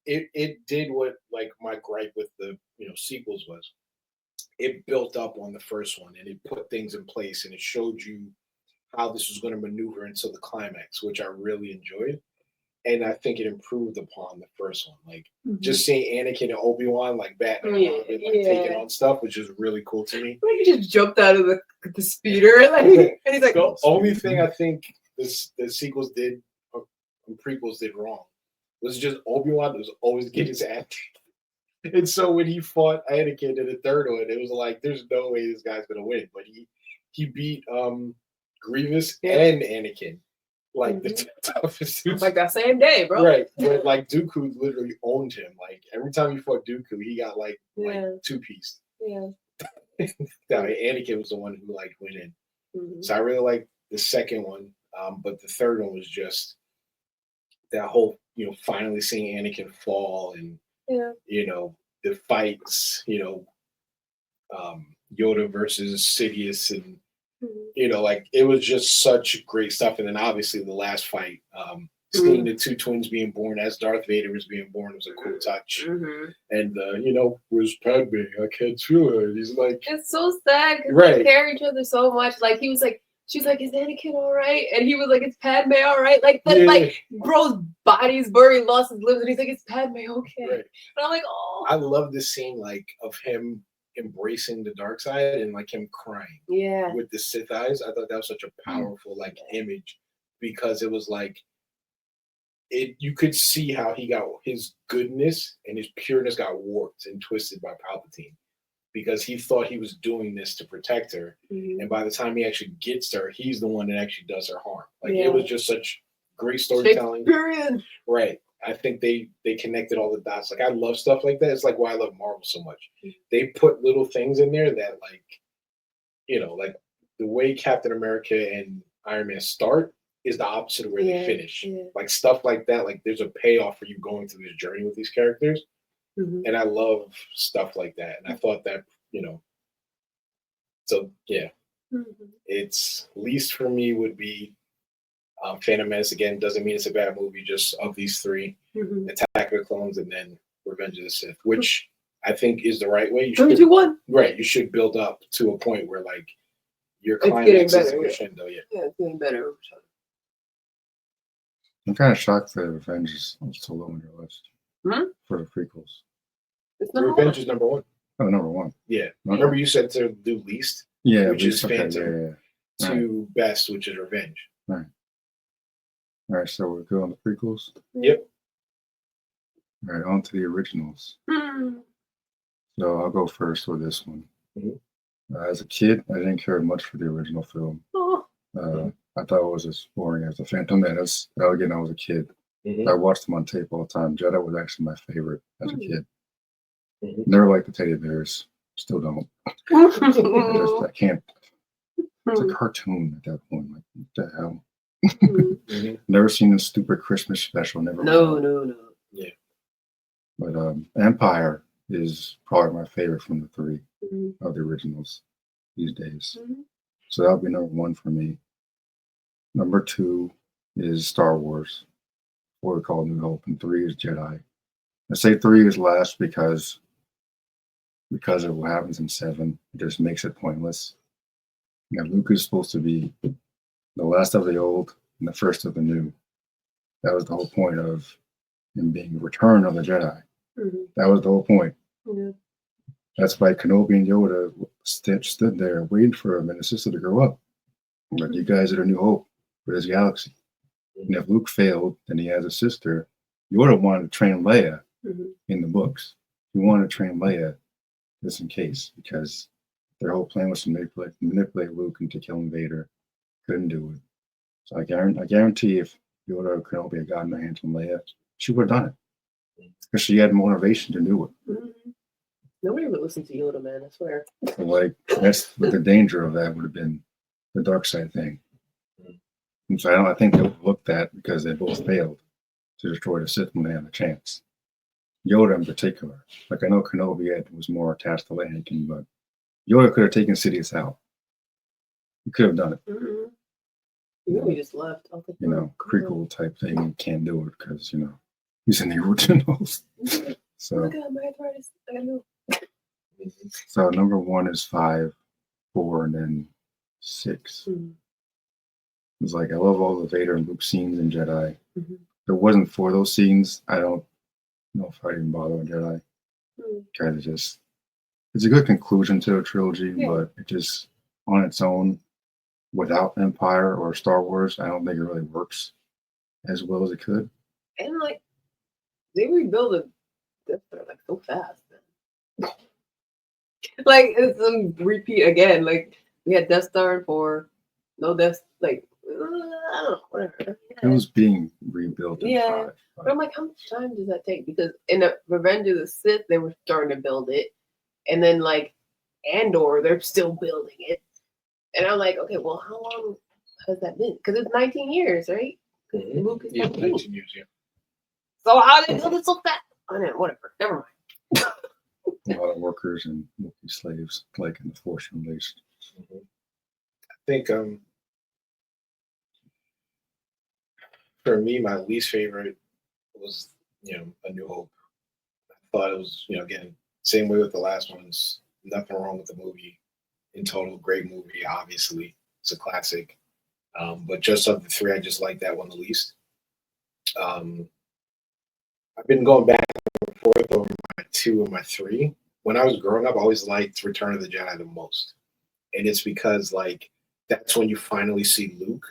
It did what my gripe with the sequels was. It built up on the first one and it put things in place and it showed you how this was going to maneuver until the climax, which I really enjoyed. And I think it improved upon the first one. Just seeing Anakin and Obi-Wan batting around and taking on stuff, which is really cool to me. He just jumped out of the speeder and he's like, the only thing I think the sequels did and prequels did wrong was just Obi-Wan was always getting his ass. And so when he fought Anakin in the third one, it was like, there's no way this guy's gonna win. But he beat Grievous and Anakin. The toughest dudes. That same day, bro. Right. But Dooku literally owned him. Every time he fought Dooku, he got two-pieced. Yeah. Anakin was the one who went in. Mm-hmm. So I really liked the second one. But the third one was just that whole, finally seeing Anakin fall and the fights, Yoda versus Sidious and it was just such great stuff. And then obviously the last fight, seeing the two twins being born as Darth Vader was being born was a cool touch. Mm-hmm. And where's Padme? I can't feel her. He's like, it's so sad because they care each other so much. He was like, she's like, is Anakin all right? And he was like, is Padme all right? Bro's body's buried, lost his limbs, and he's like, is Padme okay? Right. And I'm like, oh. I love the scene of him embracing the dark side and him crying with the Sith eyes. I thought that was such a powerful image because it was you could see how he got his goodness and his pureness got warped and twisted by Palpatine because he thought he was doing this to protect her, and by the time he actually gets to her, he's the one that actually does her harm. It was just such great storytelling. Right. I think they connected all the dots. I love stuff like that. It's why I love Marvel so much. They put little things in there that the way Captain America and Iron Man start is the opposite of where they finish. Yeah. Like stuff like that, like there's a payoff for you going through this journey with these characters. Mhm. And I love stuff like that. And I thought that, so yeah, Mhm. it's least for me would be Phantom Menace. Again, doesn't mean it's a bad movie, just of these three, Mhm. Attack of the Clones and then Revenge of the Sith, which I think is the right way. You Three, should, two, one. right, you should build up to a point where like your It's getting climax is better, a yeah. crescendo. Yeah. Yeah, it's getting better over time. I'm kind of shocked that Revenge is so low on your list for the prequels. It's number Revenge one. is number one. Oh, number one. Yeah. Okay. Remember you said to do least Yeah, which is okay, Phantom. yeah. to best, which is Revenge. Right. All right, so we're good on the prequels. Yep. All right, on to the originals. Mhm. So I'll go first with this one. Mhm. As a kid, I didn't care much for the original film. Oh. I thought it was as boring as The Phantom Menace. Again, I was a kid. Mhm. I watched them on tape all the time. Jedi was actually my favorite as a kid. Mhm. Never liked the teddy bears. Still don't. I can't. It's a cartoon at that point. Like, what the hell? Mhm. Never seen a stupid Christmas special. Never. No. Yeah. But Empire is probably my favorite from the three Mhm. of the originals these days. Mhm. So that'll be number one for me. Number two is Star Wars, what we call New Hope, and three is Jedi. I say three is last because of what happens in seven. It just makes it pointless. Luke is supposed to be the last of the old and the first of the new. That was the whole point of him being the return of the Jedi. Mhm. That was the whole point. Yeah. That's why Kenobi and Yoda stood there waiting for him and his sister to grow up. But you guys are the new hope for this galaxy. And if Luke failed and he has a sister, Yoda wanted to train Leia Mhm. in the books. He wanted to train Leia just in case, because their whole plan was to manipulate Luke into killing Vader. Couldn't do it. So I guarantee if Yoda or Kenobi had gotten their hands on Leia, she would have done it. Because she had motivation to do it. Mhm. Nobody would listen to Yoda, man. I swear. So like that's what the danger of that would have been the dark side thing. And so I think they overlooked that because they both failed to destroy the Sith when they had a chance. Yoda in particular. Like I know Kenobi was more attached to Anakin, but Yoda could have taken Sidious out. He could have done it. Mhm. You just left. I was like, Prequel type thing. You can't do it because he's in the originals. Oh So my God, my arthritis. I gotta go. so number one is 5, 4, and then 6. Mhm. It's like I love all the Vader and Luke scenes in Jedi. Mhm. If it wasn't for those scenes, I don't know if I'd even bother with Jedi. Mhm. Kind of just, it's a good conclusion to a trilogy, Yeah. but it just on its own, without Empire or Star Wars, I don't think it really works as well as it could. And like, they rebuild a Death Star like so fast. Man. Like it's a repeat again. Like we had Death Star in 4, no Death. Like I don't know, whatever. It was being rebuilt in Yeah. 5. But I'm like, how much time does that take? Because in the Revenge of the Sith, they were starting to build it, and then like Andor, they're still building it, and I'm like, okay, well, how long has that been? Because it's 19 years, right? Mhm. Luke is Yeah, 19. 19 years, yeah. So how did they build it so fast? I mean, whatever. Never mind. A lot of workers and slaves, like in the Force Unleashed. Mhm. I think for me, my least favorite was A New Hope. I thought it was again same way with the last ones. Nothing wrong with the movie. In total, great movie. Obviously, it's a classic. But just of the three, I just like that one the least. I've been going back and forth over my 2 and my 3. When I was growing up, I always liked Return of the Jedi the most, and it's because like that's when you finally see Luke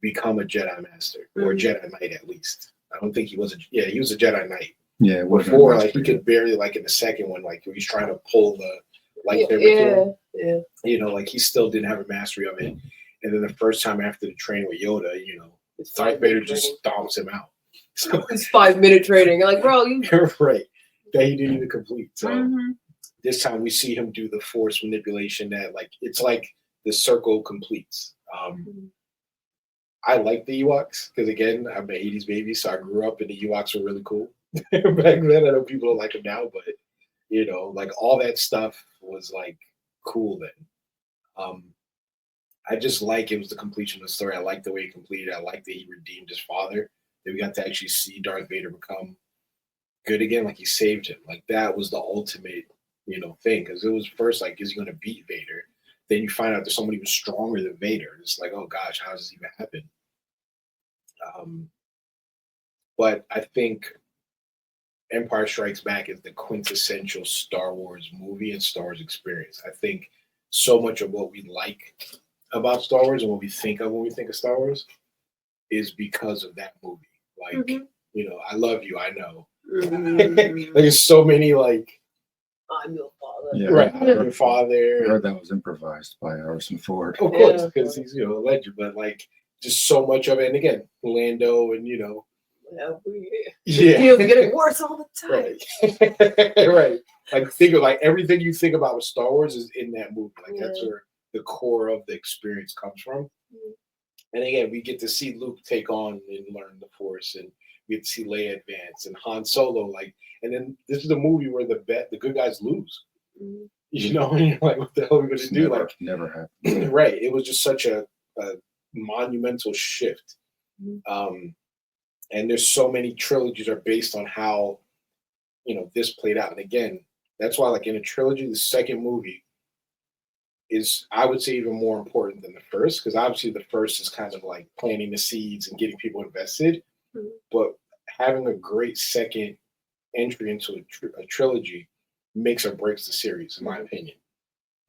become a Jedi Master or a Jedi Knight at least. I don't think he was he was a Jedi Knight. Yeah, it wasn't Before a like he master could barely like in the second one like he's trying to pull the lightsaber through. Yeah. Like he still didn't have a mastery of it. And then the first time after the training with Yoda, It's Darth Vader just stomps him out. So it's 5-minute training. I'm like, bro, you you're right. That he didn't even complete. So Mhm. this time we see him do the force manipulation that like it's like the circle completes. I like the Ewoks because again, I'm an '80s baby, so I grew up and the Ewoks were really cool back then. I know people don't like them now, but like all that stuff was like cool then. Um, I just like it was the completion of the story. I like the way it completed. I like that he redeemed his father. That we got to actually see Darth Vader become good again, like he saved him. Like that was the ultimate, thing. Because it was first like, is he going to beat Vader? Then you find out there's someone even stronger than Vader. It's like, oh gosh, how does this even happen? But I think Empire Strikes Back is the quintessential Star Wars movie and Star Wars experience. I think so much of what we like about Star Wars and what we think of when we think of Star Wars is because of that movie. Like, I love you, I know. Like, there's so many like I'm your father. Yeah, right, I'm your father. I heard that was improvised by Harrison Ford. Of course, because he's a legend, but like just so much of it. And again, Lando and yeah, we're getting worse all the time. Right. Right. Like think of like everything you think about with Star Wars is in that movie. Like that's where the core of the experience comes from. And again, we get to see Luke take on and learn the Force, and we get to see Leia advance and Han Solo. Like, and then this is a movie where the good guys lose. And you're like, what the hell are we going to do? Like, never happened. Right. It was just such a monumental shift. And there's so many trilogies are based on how, this played out. And again, that's why, like in a trilogy, the second movie is, I would say, even more important than the first, because obviously the first is kind of like planting the seeds and getting people invested. But having a great second entry into a trilogy makes or breaks the series, in my opinion.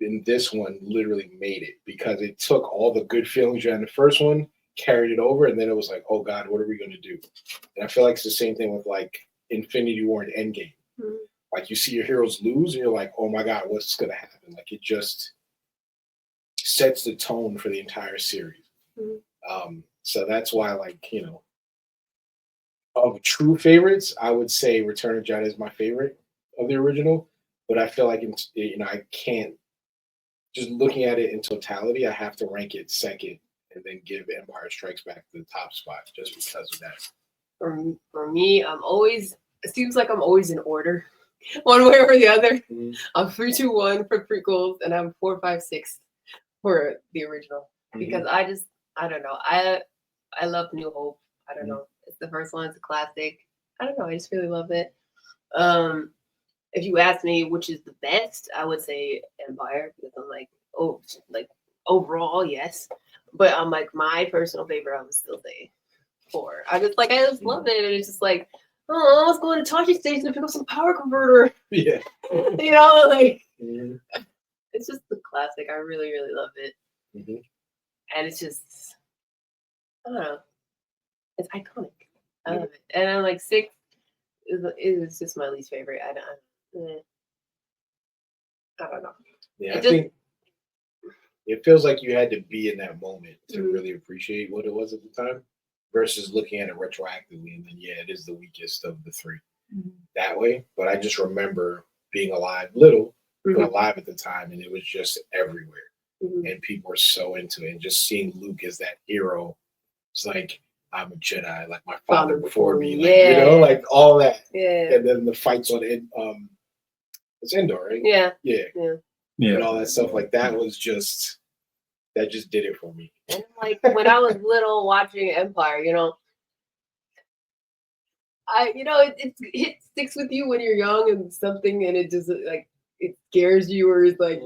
And this one literally made it because it took all the good feelings you had in the first one, carried it over, and then it was like, oh God, what are we going to do? And I feel like it's the same thing with like Infinity War and Endgame. Like you see your heroes lose and you're like, oh my God, what's going to happen? Like it just sets the tone for the entire series. So that's why, like, of true favorites, I would say Return of the Jedi is my favorite of the original, but I feel like, I can't, just looking at it in totality, I have to rank it second and then give Empire Strikes Back the top spot just because of that. For me, it seems like I'm always in order, one way or the other. I'm 3, 2, 1 for prequels, and I'm 4, 5, 6 for the original. Because I don't know. I love New Hope. I don't know. It's the first one. It's a classic. I don't know. I just really love it. If you ask me which is the best, I would say Empire, because I'm like, overall, yes. But I'm like, my personal favorite, I would still say 4. I just love it. And it's just like, oh, I was going to Tashi Station to pick up some power converter. Yeah. It's just the classic. I really, really love it. And it's just, I don't know. It's iconic. I love it. And I'm like 6 is just my least favorite. I don't know. Yeah, I think it feels like you had to be in that moment to really appreciate what it was at the time versus looking at it retroactively. And then, it is the weakest of the 3 that way. But I just remember being alive, but alive at the time, and it was just everywhere. And people were so into it. And just seeing Luke as that hero, it's like, I'm a Jedi, like my father before me, like, like all that. Yeah. And then the fights on it, it's Endor, right? Yeah. And all that stuff, like that was just, that just did it for me. And like when I was little watching Empire, it sticks with you when you're young and something, and it just like it scares you, or it's like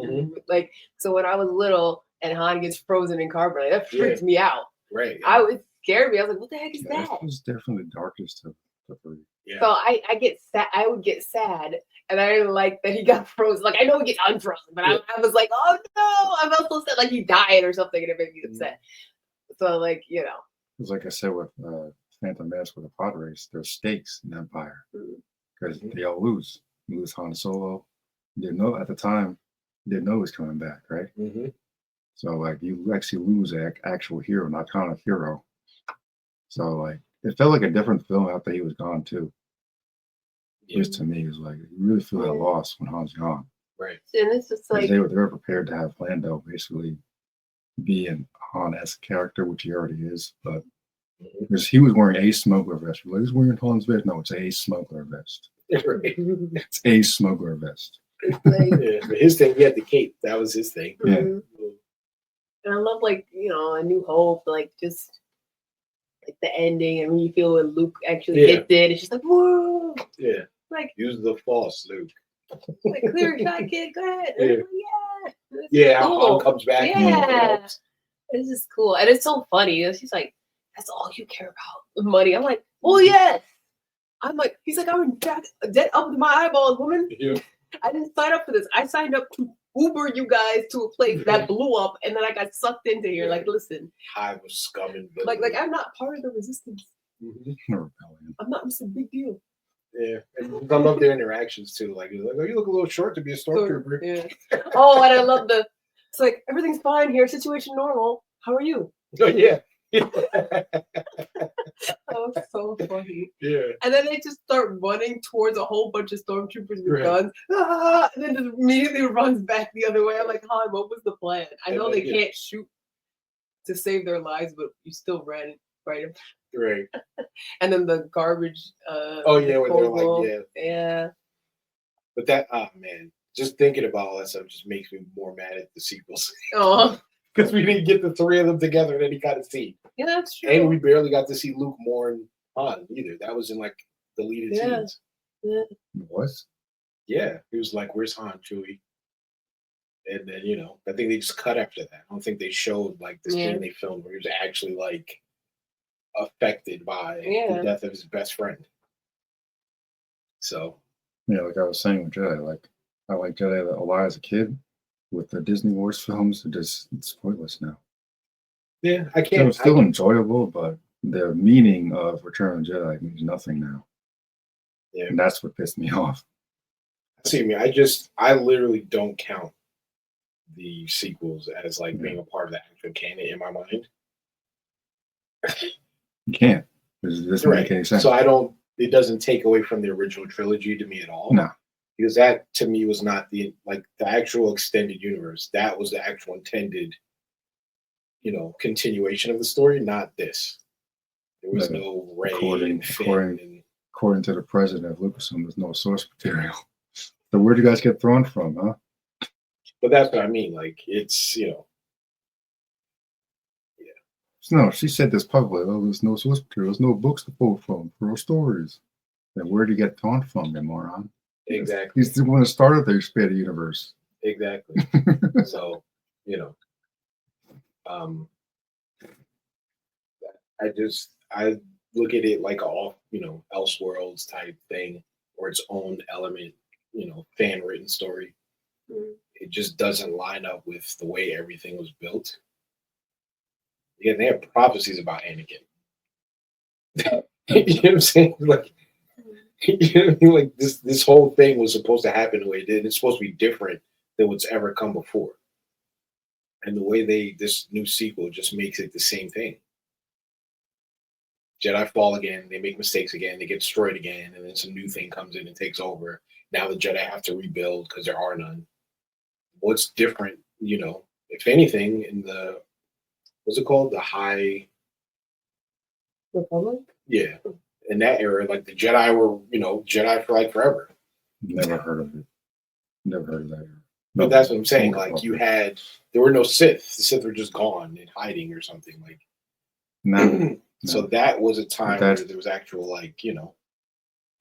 so when I was little and Han gets frozen in carbonite, that freaked me out. Right. It scared me. I was like, what the heck is that? That was definitely the darkest of the 3. Yeah. So I get sad. I would get sad, and I didn't like that he got frozen. Like I know he gets unfrozen, but I was like, oh no, I felt so sad, like he died or something, and it made me upset. So like it's like I said with Phantom Menace with the pod race, there's stakes in Empire because they all lose. You lose Han Solo. Didn't know at the time. Didn't know he was coming back, right? So like you actually lose an actual hero, not kind of hero. So like it felt like a different film after he was gone too. Just to me, it was like you really feel that loss when Han's gone. Right. And it's just like Mm-hmm. they were prepared to have Lando basically be an Han-esque character, which he already is, but because he was wearing a smuggler vest. Like, he's wearing Han's vest. No, it's a smuggler vest. Right. It's a smuggler vest. Like, Yeah, but his thing, he had the cape. That was his thing. Yeah. mhm. And I love, like, you know, A New Hope, like, just like the ending. I mean, you feel when Luke actually Yeah. hits it. It's just like, whoa! Yeah. Like, Use the Force, Luke. like clear shot, kid. Go ahead. Yeah. And I'm like, yeah. This is Yeah, how cool. Han comes back. Yeah. It's just cool. And it's so funny. She's like, that's all you care about, the money. I'm like, well, yes. I'm like, he's like, I'm in debt up to my eyeballs, woman. Yeah. I didn't sign up for this. I signed up to Uber you guys to a place that blew up, and then I got sucked into here. Like, listen, I was scum and like I'm not part of the resistance. Mhm. Rebellion. I'm not. It's a big deal. Yeah, and I love their interactions too. Like, you're like, oh, you look a little short to be a stormtrooper. Yeah. Oh, and I love it's like, everything's fine here. Situation normal. How are you? Oh yeah. Oh, so funny. Yeah. And then they just start running towards a whole bunch of stormtroopers with Right. guns. Ah! And then just immediately runs back the other way. I'm like, Han, what was the plan? I And know then, they yeah. can't shoot to save their lives, but you still ran right. Right. And then the garbage. Oh yeah, where they're disposal. like, yeah. Yeah. But that, oh man, just thinking about all that stuff just makes me more mad at the sequels Oh, because we didn't get the three of them together in any kind of scene, yeah, that's true. and we barely got to see Luke mourn Han either. That was in like deleted Yeah. scenes. What? Yeah, he was like, "Where's Han, Chewie?" And then I think they just cut after that. I don't think they showed like the Yeah. scene they filmed where he was actually like affected by Yeah. the death of his best friend. So Yeah, like I was saying with Jedi, like I like Jedi a lot as a kid. With the Disney Wars films, it's pointless now. yeah, I It can't. was still enjoyable, but the meaning of Return of the Jedi means nothing now. Yeah. And that's what pissed me off. See me. I literally don't count the sequels as like being a part of the actual canon in my mind. You can't. This doesn't make any sense. So it doesn't take away from the original trilogy to me at all. No. Because that to me was not the actual extended universe. That was the actual intended, continuation of the story, not this. There was But no Rey according- and Finn according- and According to the president of Lucasfilm, there's no source material. So where'd you guys get thrown from, huh? but that's what I mean. Like it's No, she said this publicly. Oh, there's no source material. There's no books to pull from for stories. Then where'd you get thrown from, you moron? exactly. He's the one that started the expanded universe. Exactly. So, I look at it like a off, Elseworlds type thing or its own element, fan written story. Mm. It just doesn't line up with the way everything was built. Yeah, they have prophecies about Anakin. You know what I'm saying? Like, you know what I mean? Like this whole thing was supposed to happen the way it did. It's supposed to be different than what's ever come before. And the way this new sequel just makes it the same thing. Jedi fall again, they make mistakes again, they get destroyed again, and then some new thing comes in and takes over. Now the Jedi have to rebuild because there are none. What's different, if anything, in the what's it called? The High Republic? Yeah. In that era, like the Jedi were, Jedi for like forever. Never heard of it. Never heard of that. But that's what I'm saying. No Like problem. there were no Sith. The Sith were just gone and hiding or something. Like No, so that was a time That's- where there was actual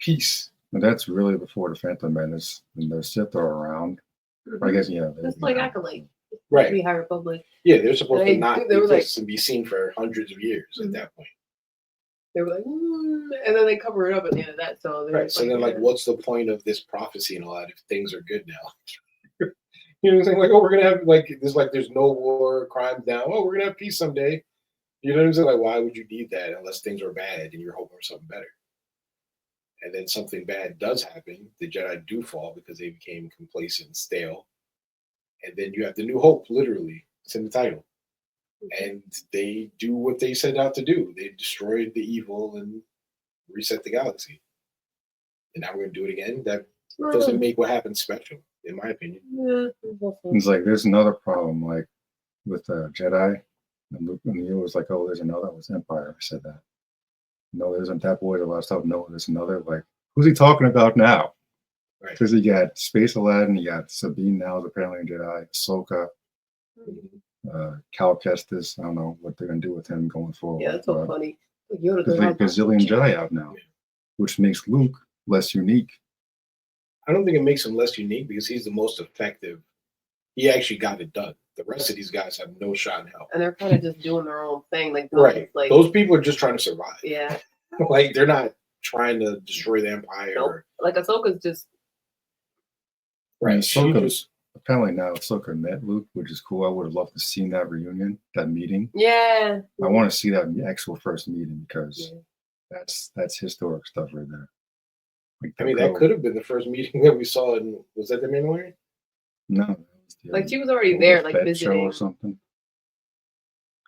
peace. but that's really before the Phantom Menace and the Sith are around. I guess That's like Acolyte. Right. Be High Republic. Yeah, they're supposed They- to not they were like- exist and be seen for hundreds of years at Mhm. that point. They were like, and then they cover it up at the end of that. So they're Right. just So then, yeah. what's the point of this prophecy and all that if things are good now? You know what I'm saying? Like, oh, we're gonna have there's no war, crime down. Oh, we're gonna have peace someday. You know what I'm saying? Like, why would you need that unless things are bad and you're hoping for something better? And then something bad does happen. The Jedi do fall because they became complacent and stale. And then you have the New Hope, literally. It's in the title. And they do what they set out to do. They destroyed the evil and reset the galaxy. And now we're going to do it again. That doesn't make what happened special, in my opinion. Yeah. It's like there's another problem. Like with Jedi, and Luke and Yoda was like, "Oh, there's another." It was Empire. I said that. No, there isn't. That boy, a lot of stuff. No, there's another. Like, who's he talking about now? Right. Because you got Space Aladdin, you got Sabine now is apparently a Jedi, Ahsoka, Cal Kestis. I don't know what they're gonna do with him going forward. Yeah, that's so funny. Yoda There's like a gazillion Jedi out now, which makes Luke less unique. I don't think it makes him less unique because he's the most effective. He actually got it done. The rest of these guys have no shot in hell. And they're kind of just doing their own thing, like Right. Like those people are just trying to survive. Yeah. Like they're not trying to destroy the Empire. Nope. Like Ahsoka's just right. Ahsoka, apparently now Ahsoka met Luke, which is cool. I would have loved to see that reunion, that meeting. Yeah. I want to see that actual first meeting because that's historic stuff right there. Like I mean, that could have been the first meeting that we saw in, was that the Mandalorian? No. Like she was already there, like visiting. Show or something.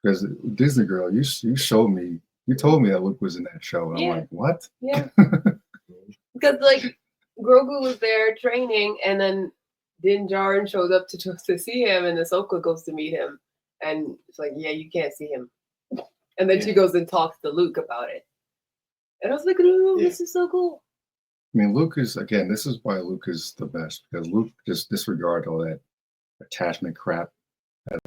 Because DisneyGirl, you showed me, you told me that Luke was in that show. And I'm like, what? Yeah. Because like Grogu was there training, and then Din Djarin shows up to see him, and Ahsoka goes to meet him, and it's like, yeah, you can't see him. And then she goes and talks to Luke about it. And I was like, oh, this is so cool. I mean, Luke is, again, this is why Luke is the best, because Luke just disregard all that attachment crap that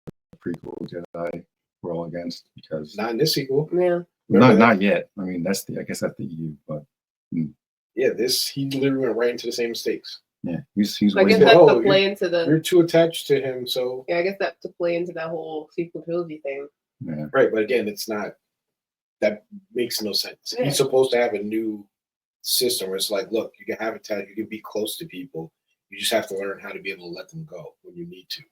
the prequel Jedi were all against, because not in this sequel. Yeah. Not yet. I mean, I guess that's the EU, but yeah, he literally went right into the same mistakes. Yeah, he's I guess that's to play into you're too attached to him, so yeah, I guess that to play into that whole sequel trilogy thing. Yeah. Right, but again, it's not, that makes no sense. Yeah. He's supposed to have a new system where it's like, look, you can have attachment, you can be close to people. You just have to learn how to be able to let them go when you need to.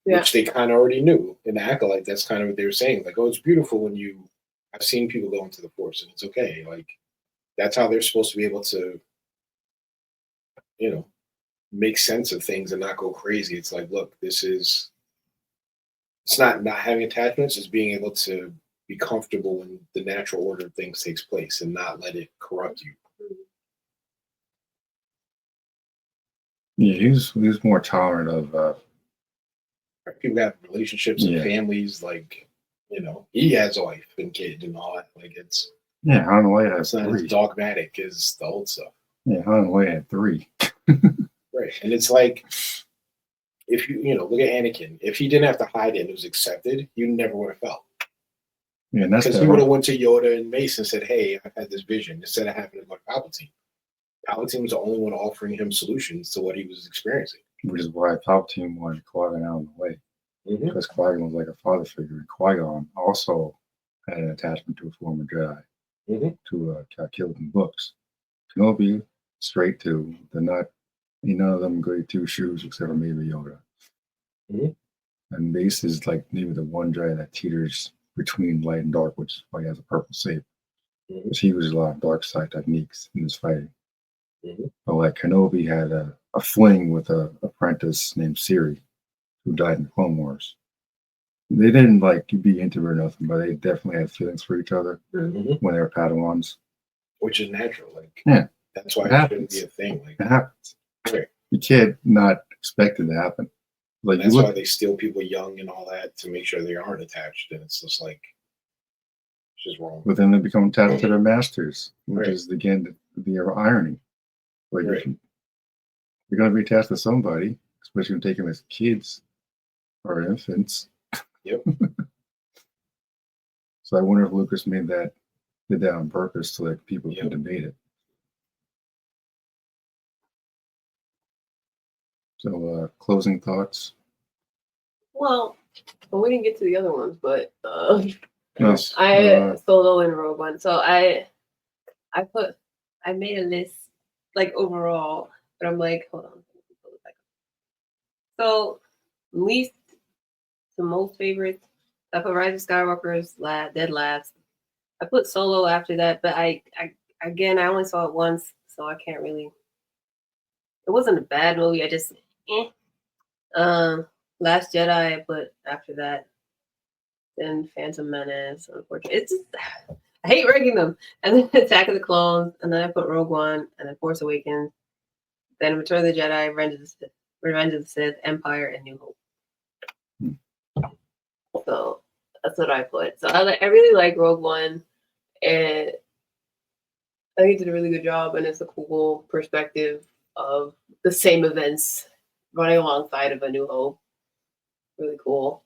Yeah. Which they kind of already knew in the Acolyte. That's kind of what they were saying. Like, oh, it's beautiful when I've seen people go into the Force and it's okay. Like, that's how they're supposed to be able to, make sense of things and not go crazy. It's like, look, it's not having attachments, it's being able to be comfortable when the natural order of things takes place and not let it corrupt you. Yeah, he's more tolerant of people have relationships and families, like, he has a wife and kids and all that. Like, it's Han Leia has not 3. as dogmatic as the old stuff. Yeah, Han Leia had 3. Right. And it's like, if you look at Anakin, if he didn't have to hide it and it was accepted, you never would have felt. Yeah, because he would have went to Yoda and Mace and said, hey, I've had this vision, instead of having to go to Palpatine. Palpatine was the only one offering him solutions to what he was experiencing. Which is why Palpatine wanted Qui-Gon out of the way. Because Qui-Gon was like a father figure. And Qui-Gon also had an attachment to a former Jedi to kill in books. Kenobi, straight to, they're not, none of them go 2 shoes except for maybe Yoda. And Mace is like maybe the one Jedi that teeters between light and dark, which is why he has a purple saber. Because he uses a lot of dark side techniques in his fighting. But like Kenobi had a fling with an apprentice named Siri, who died in the Clone Wars. They didn't like be intimate or nothing, but they definitely had feelings for each other when they were Padawans. Which is natural. Like, that's why it shouldn't be a thing. Like, it happens. Right. You can't not expect it to happen. Like, that's why they steal people young and all that, to make sure they aren't attached. And it's just like, it's just wrong. But then they become attached to their masters, which is, again, the irony. Like, you're going to be attached to somebody, especially when taking them as kids or infants. Yep. So I wonder if Lucas did that on purpose so that people can debate it. So, closing thoughts? Well, we didn't get to the other ones, but Yes. I Solo and Rogue One. So I made a list like overall, but I'm like, hold on. So least to most favorites, I put Rise of Skywalker's dead last. I put Solo after that, but I only saw it once, so I can't really. It wasn't a bad movie. I just Last Jedi I put after that. Then Phantom Menace, unfortunately. It's just, I hate ranking them. And then Attack of the Clones, and then I put Rogue One, and then Force Awakens, then Return of the Jedi, Revenge of the Sith, Empire, and New Hope. So that's what I put. So I really like Rogue One, and I think it did a really good job, and it's a cool perspective of the same events running alongside of A New Hope. Really cool.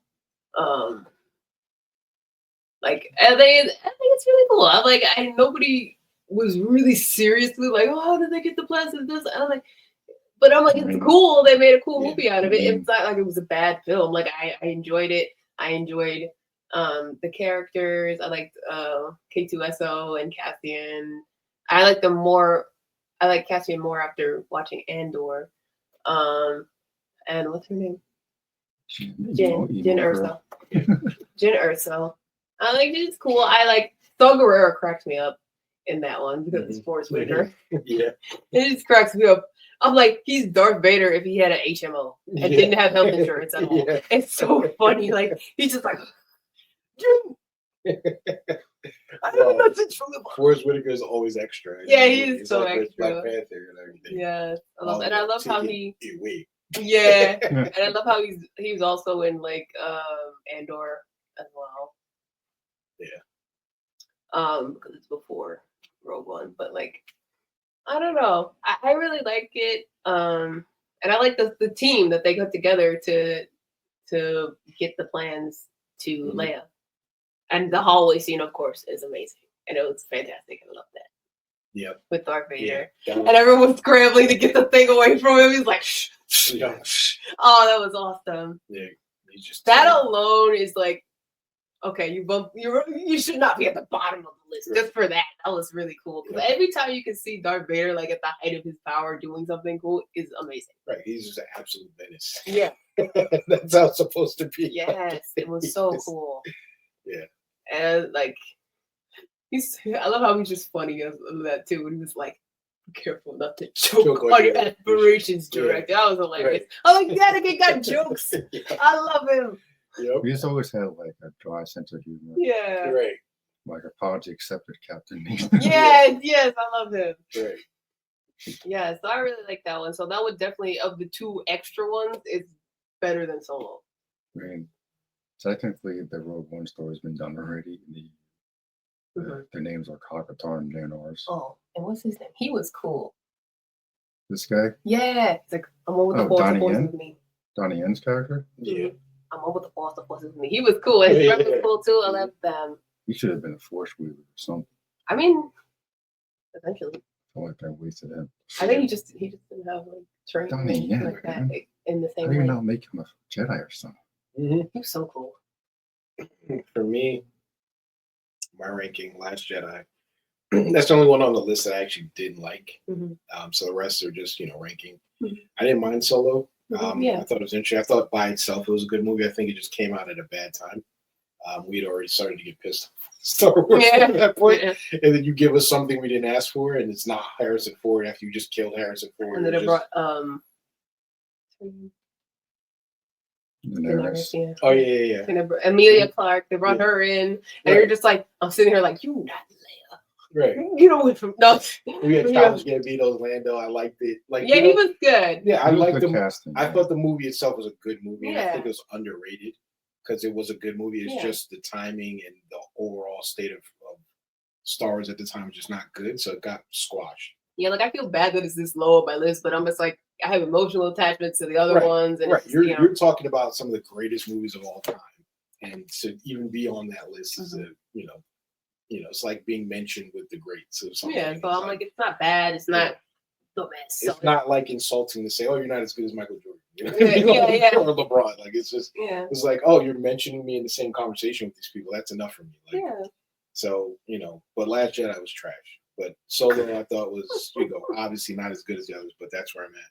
Like I think it's really cool. I'm like, nobody was really seriously like, oh, how did they get the plans of this? I'm like, but I'm like, it's cool. They made a cool movie out of it. It's not like it was a bad film. Like I enjoyed it. I enjoyed the characters. I liked K2SO and Cassian. I like them more. I like Cassian more after watching Andor. And what's her name? Jin Erso. Jin Erso. I like it's cool. I like Saw Gerrera cracks me up in that one because it's Forrest Whitaker. Yeah. It just cracks me up. I'm like, he's Darth Vader if he had an HMO and didn't have health insurance at all. Yeah. It's so funny. Like he's just like I have a message from the Forrest Whitaker is always extra. Yeah, he is so like extra. Black Panther and everything. Yeah. I love how he Yeah. And I love how he was also in like Andor as well. Yeah. Because it's before Rogue One, but like I don't know. I really like it. And I like the team that they put together to get the plans to Leia. And the hallway scene, of course, is amazing. And it was fantastic. I love that. Yep. With Darth Vader. Yeah, and everyone was scrambling to get the thing away from him. He's like, shh, shh, shh. Oh, that was awesome. Yeah. That alone is like, okay, you should not be at the bottom of the list just for that. That was really cool. Because every time you can see Darth Vader like at the height of his power doing something cool is amazing. Right, he's just an absolute menace. Yeah. That's how it's supposed to be. Yes, it was so cool. Yeah. And like I love how he's just funny of that too. When he was like, be careful not to choke on your aspirations, director. That was hilarious. Right. I'm like, yeah, got jokes. Yeah. I love him. Yep. He's always had like a dry sense of humor. Yeah. Right. Like apology accepted, Captain. Yes, I love him. Right. Yeah, so I really like that one. So that would definitely, of the two extra ones, is better than Solo. I mean, technically, the Rogue One story's been done already. Their names are Kakatar and Janars. Oh, and what's his name? He was cool. This guy? Yeah, it's like I'm over the force with me. Donnie Yen's character? Yeah. I'm over the force with me. He was cool. And his friend was cool too. I loved them. He should have been a force weaver or something. I mean, eventually. I feel like that wasted him. I think he just didn't have like training Donnie Yen, like that in the same way. How do you way. not make him a Jedi or something? He was so cool. For me, my ranking, Last Jedi. That's the only one on the list that I actually didn't like. So the rest are just, ranking. I didn't mind Solo. I thought it was interesting. I thought by itself it was a good movie. I think it just came out at a bad time. We'd already started to get pissed off Star Wars at that point. And then you give us something we didn't ask for, and it's not Harrison Ford after you just killed Harrison Ford. And then it brought Oh yeah. And Emilia Clarke, they brought her in, and you're just like, I'm sitting here like, you not Leia. Right. You know what from no. We had Childish Gambino's Lando. I liked it. Like he was good. Yeah, I liked the casting. I thought the movie itself was a good movie. Yeah. I think it was underrated because it was a good movie. It's just the timing and the overall state of Star Wars at the time was just not good, so it got squashed. Yeah, like I feel bad that it's this low on my list, but I'm just like I have emotional attachments to the other ones. And You're talking about some of the greatest movies of all time, and to even be on that list is it's like being mentioned with the greats or something. Yeah, so I'm like, it's not bad. It's not the best. It's not like insulting to say, "Oh, you're not as good as Michael Jordan." Or LeBron. Like it's just, it's like, "Oh, you're mentioning me in the same conversation with these people." That's enough for me. Like, so but Last Jedi was trash. But Solo, I thought was, obviously not as good as the others, but that's where I'm at.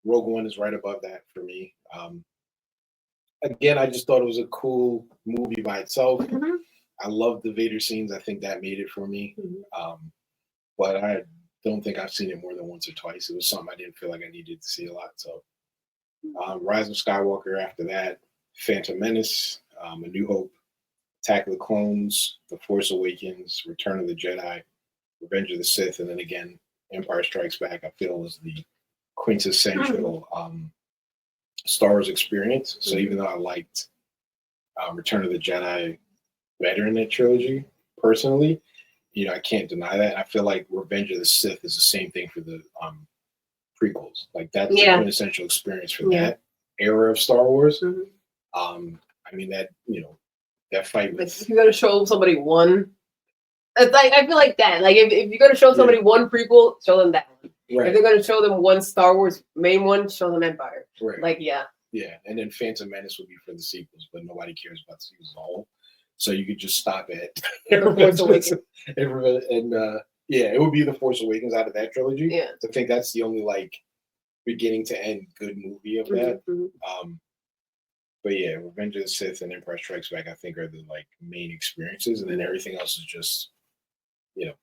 Rogue One is right above that for me. Again, I just thought it was a cool movie by itself. I love the Vader scenes. I think that made it for me. But I don't think I've seen it more than once or twice. It was something I didn't feel like I needed to see a lot. So Rise of Skywalker after that, Phantom Menace, A New Hope, Attack of the Clones, The Force Awakens, Return of the Jedi, Revenge of the Sith, and then again, Empire Strikes Back, I feel was the quintessential Star Wars experience. So even though I liked Return of the Jedi better in that trilogy. Personally, I can't deny that. I feel like Revenge of the Sith is the same thing for the prequels. Like that's the quintessential experience for that era of Star Wars. I mean that that fight with. If you're gonna show somebody one, it's like I feel like that. Like if you're gonna show somebody one prequel, show them that one. Right. If they're gonna show them one Star Wars main one, show them Empire. Right. Like yeah, and then Phantom Menace would be for the sequels, but nobody cares about the sequels as a whole. So you could just stop at Force Awakens. and it would be the Force Awakens out of that trilogy. Yeah, I think that's the only like beginning to end good movie of that. But yeah, Revenge of the Sith and Empire Strikes Back, I think, are the like main experiences, and then everything else is just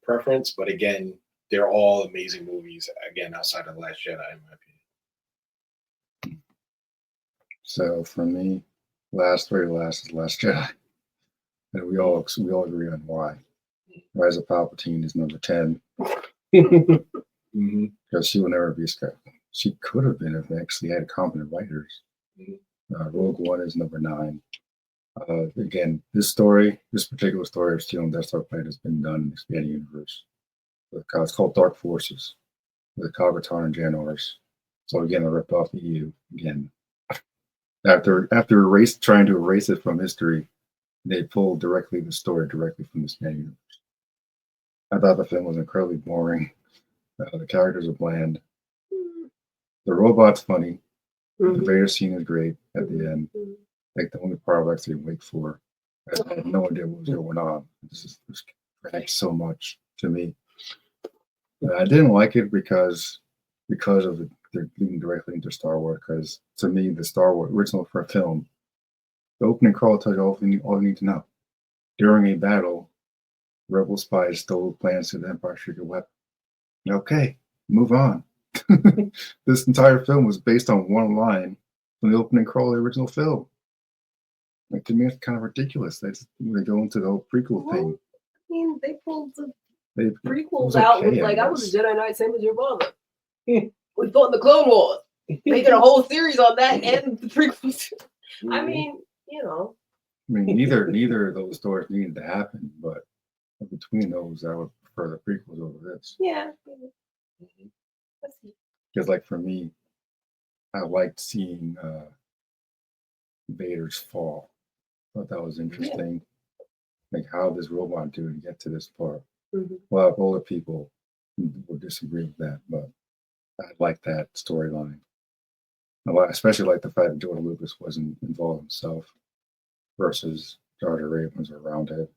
preference. But again, they're all amazing movies. Again, outside of The Last Jedi, in my opinion. So for me, last is Last Jedi, and we all agree on why. Rise of Palpatine is number 10 because she will never be Skywalker. She could have been if they actually had competent writers. Rogue One is number 9. Again, this particular story of stealing Death Star planet has been done in the expanded universe. It's called Dark Forces with Kagaton and Janors. So again, I ripped off the EU again. After trying to erase it from history, they pulled the story directly from the expanded universe. I thought the film was incredibly boring. The characters are bland. The robot's funny. The Vader scene is great at the end. Like the only part I was actually awake for. I had no idea what was going on. This adds so much to me. I didn't like it because of they're leading directly into Star Wars. Because to me, the Star Wars original for a film, the opening crawl tells you all you need to know. During a battle, rebel spies stole plans to the Empire secret weapon. Okay, move on. This entire film was based on one line from the opening crawl of the original film. Like to me, it's kind of ridiculous. They go into the whole prequel thing. I mean, they pulled the prequels out with like I was a Jedi Knight, same as your father. We fought in the Clone Wars. They did a whole series on that and the prequels. I mean, neither of those stories needed to happen, but between those, I would prefer the prequels over this. Yeah. Because, like for me, I liked seeing Vader's fall. I thought that was interesting. Like how this robot do to get to this part. A lot of older people will disagree with that, but I like that storyline. I especially like the fact that George Lucas wasn't involved himself versus Jar Jar Abrams or Roundhead.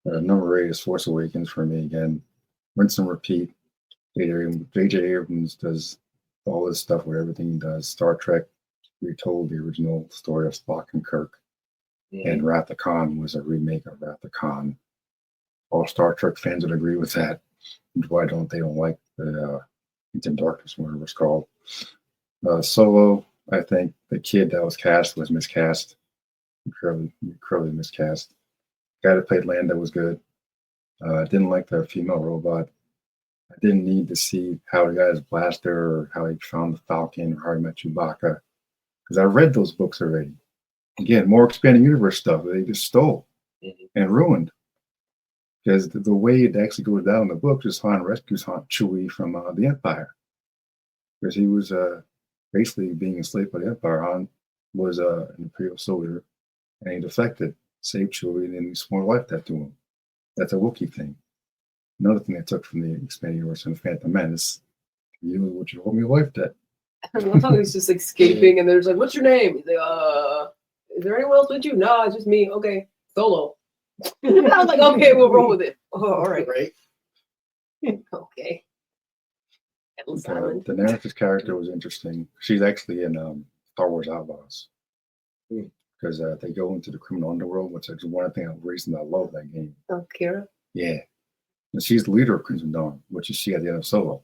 Number 8 is Force Awakens for me again. Rinse and repeat. J.J. Abrams does all this stuff with everything he does. Star Trek retold the original story of Spock and Kirk. And Wrath of Khan was a remake of Wrath of Khan. All Star Trek fans would agree with that. Why they don't like the Into Darkness, whatever it's called. Solo, I think the kid that was cast was miscast. Incredibly miscast. Guy that played Lando was good. I didn't like the female robot. I didn't need to see how he got his blaster or how he found the Falcon or how he met Chewbacca. Because I read those books already. Again, more expanded universe stuff that they just stole and ruined. Because the way it actually goes down in the book is Han rescues Chewie from the Empire. Because he was basically being enslaved by the Empire. Han was an Imperial soldier and he defected, saved Chewie, and then he swore life debt to him. That's a Wookiee thing. Another thing they took from the expanded universe in Phantom Menace, you would you hold me a life debt. I love how he's just escaping and they're just like, what's your name? He's like, is there anyone else with you? No, it's just me. Okay, Solo. I was like, okay, we'll roll with it. Oh, all right. Right. Okay. The Daenerys' character was interesting. She's actually in Star Wars Outlaws. Because they go into the criminal underworld, which is one of the reasons I love that game. Oh, Kira? Yeah. And she's the leader of Crimson Dawn, which you see at the end of Solo.